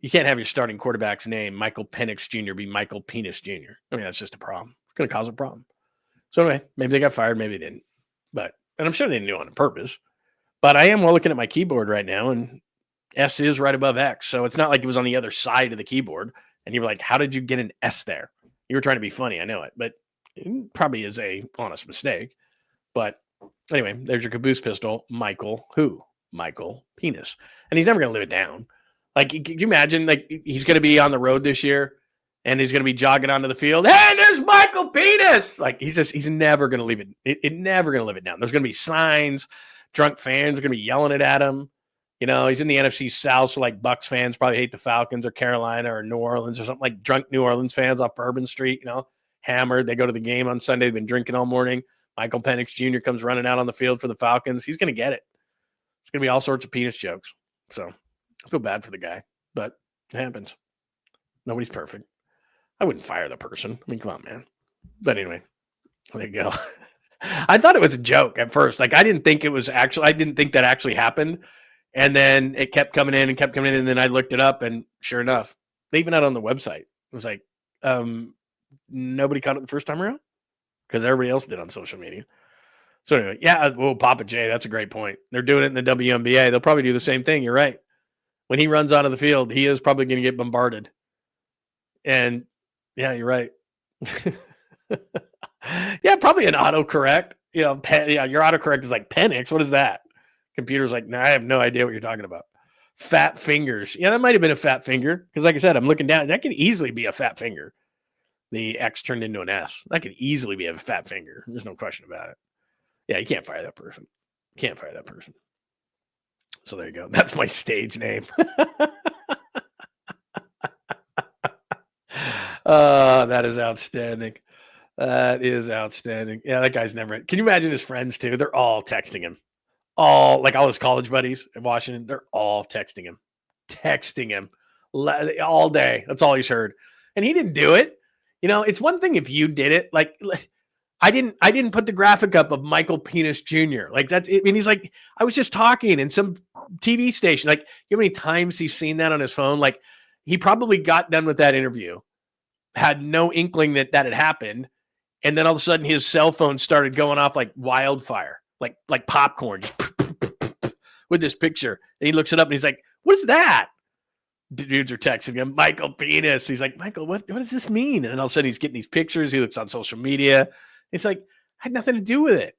You can't have your starting quarterback's name, Michael Penix Jr., be Michael Penis Jr. I mean, that's just a problem. It's going to cause a problem. So anyway, maybe they got fired, maybe they didn't. And I'm sure they didn't do it on purpose. But I am looking at my keyboard right now, and S is right above X. So it's not like it was on the other side of the keyboard. And you were like, how did you get an S there? You were trying to be funny. I know it. But it probably is a honest mistake. But anyway, there's your caboose pistol. Michael Penis. And he's never going to live it down. Like, can you imagine, like, he's going to be on the road this year, and he's going to be jogging onto the field. Hey, there's Michael Penis! Like, he's never going to leave it. Never going to live it down. There's going to be signs. Drunk fans are going to be yelling it at him. You know, he's in the NFC South, so, like, Bucs fans probably hate the Falcons or Carolina or New Orleans or something, like drunk New Orleans fans off Bourbon Street, hammered. They go to the game on Sunday. They've been drinking all morning. Michael Penix Jr. comes running out on the field for the Falcons. He's going to get it. It's going to be all sorts of penis jokes. So I feel bad for the guy, but it happens. Nobody's perfect. I wouldn't fire the person. I mean, come on, man. But anyway, there you go. I thought it was a joke at first. Like, I didn't think that actually happened. And then it kept coming in. And then I looked it up, and sure enough, they even had it on the website. It was like, nobody caught it the first time around. because everybody else did on social media. So anyway, yeah, well, Papa J, that's a great point. They're doing it in the WNBA. They'll probably do the same thing. You're right. When he runs onto the field, he is probably going to get bombarded. And yeah, you're right. Yeah, probably an autocorrect. You know, your autocorrect is like Penix. What is that? Computer's like, nah, I have no idea what you're talking about. Fat fingers. Yeah, that might have been a fat finger. Because like I said, I'm looking down. That could easily be a fat finger. The X turned into an S. That could easily be a fat finger. There's no question about it. Yeah, you can't fire that person. Can't fire that person. So there you go. That's my stage name. That is outstanding. That is outstanding. Yeah, that guy's never. Can you imagine his friends too? They're all texting him. All his college buddies in Washington, they're all texting him all day. That's all he's heard. And he didn't do it. You know, it's one thing if you did it. Like I didn't put the graphic up of Michael Penis Jr. Like that's, I mean, he's like, I was just talking in some TV station. Like, you know how many times he's seen that on his phone? Like, he probably got done with that interview, had no inkling that had happened. And then all of a sudden his cell phone started going off like wildfire, like popcorn, just with this picture. And he looks it up and he's like, what is that? Dudes are texting him, Michael Penis. He's like, Michael, what does this mean? And then all of a sudden he's getting these pictures. He looks on social media. It's like, I had nothing to do with it.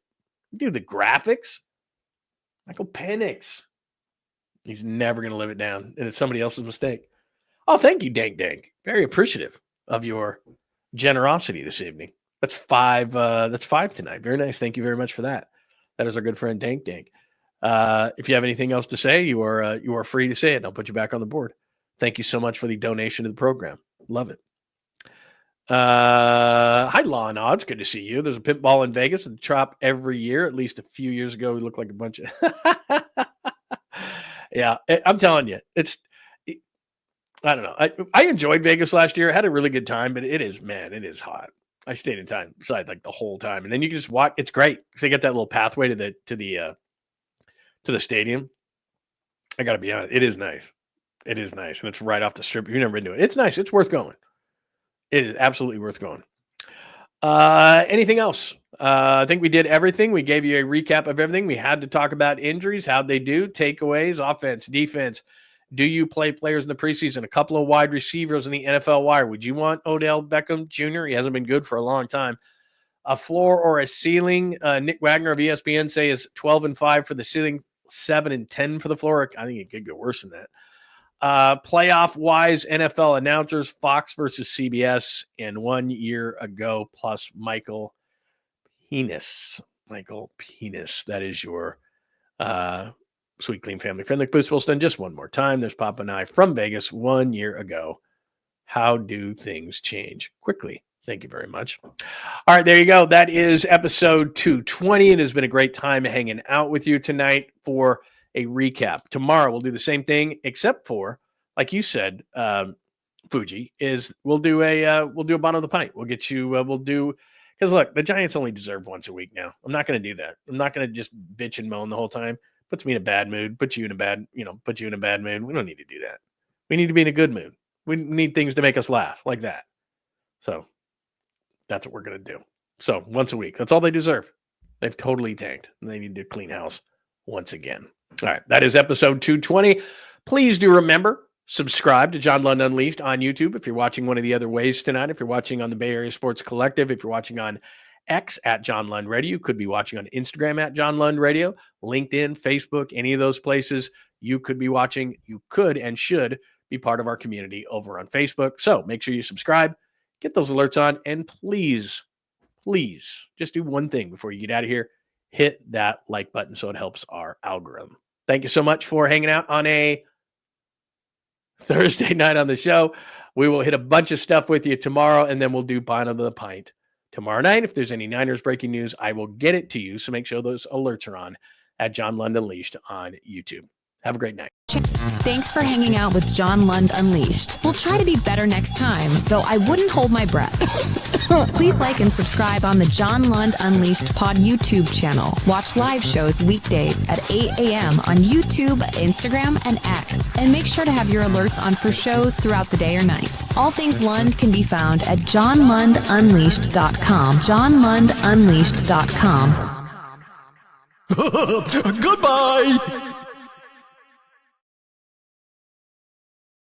Dude, the graphics. Michael Penix. He's never going to live it down. And it's somebody else's mistake. Oh, thank you, Dank Dank. Very appreciative of your generosity this evening. That's 5. That's 5 tonight. Very nice. Thank you very much for that. That is our good friend Dank Dank. If you have anything else to say, you are free to say it. I'll put you back on the board. Thank you so much for the donation to the program. Love it. Hi, Law and Odds. Good to see you. There's a pit ball in Vegas at the Trop every year. At least a few years ago, we looked like a bunch of. Yeah, I'm telling you, I don't know. I enjoyed Vegas last year. I had a really good time, but it is hot. I stayed inside like the whole time, and then you can just walk. It's great because they get that little pathway to the stadium. I got to be honest, it is nice. It is nice, and it's right off the strip. If you've never been to it, it's nice. It's worth going. It is absolutely worth going. Anything else? I think we did everything. We gave you a recap of everything. We had to talk about injuries, how'd they do, takeaways, offense, defense. Do you play players in the preseason? A couple of wide receivers in the NFL wire. Would you want Odell Beckham Jr.? He hasn't been good for a long time. A floor or a ceiling? Nick Wagner of ESPN says 12-5 for the ceiling, 7-10 for the floor. I think it could go worse than that. Playoff-wise, NFL announcers, Fox versus CBS, and 1 year ago, plus Michael Penis. Michael Penis. That is your Sweet, Clean, Family-Friendly Boost Wilson. Just one more time. There's Papa and I from Vegas 1 year ago. How do things change quickly? Thank you very much. All right, there you go. That is episode 220. It has been a great time hanging out with you tonight for a recap. Tomorrow we'll do the same thing, except for, like you said, Fuji, is we'll do a bottom of the pint. We'll get you. Because look, the Giants only deserve once a week now. I'm not going to do that. I'm not going to just bitch and moan the whole time. Puts me in a bad mood. Puts you in a bad mood. We don't need to do that. We need to be in a good mood. We need things to make us laugh like that. So that's what we're going to do. So once a week. That's all they deserve. They've totally tanked. And they need to clean house once again. All right. That is episode 220. Please do remember, subscribe to John Lund Unleashed on YouTube if you're watching one of the other ways tonight. If you're watching on the Bay Area Sports Collective, if you're watching on X at John Lund Radio, you could be watching on Instagram at John Lund Radio, LinkedIn, Facebook, any of those places you could be watching. You could and should be part of our community over on Facebook. So make sure you subscribe, get those alerts on, and please just do one thing before you get out of here. Hit that like button so it helps our algorithm. Thank you so much for hanging out on a Thursday night on the show. We will hit a bunch of stuff with you tomorrow, and then we'll do Bottom of the Pint tomorrow night. If there's any Niners breaking news, I will get it to you. So make sure those alerts are on at John Lund Unleashed on YouTube. Have a great night. Thanks for hanging out with John Lund Unleashed. We'll try to be better next time, though I wouldn't hold my breath. Please like and subscribe on the John Lund Unleashed Pod YouTube channel. Watch live shows weekdays at 8 a.m. on YouTube, Instagram, and X. And make sure to have your alerts on for shows throughout the day or night. All things Lund can be found at johnlundunleashed.com. johnlundunleashed.com. Goodbye!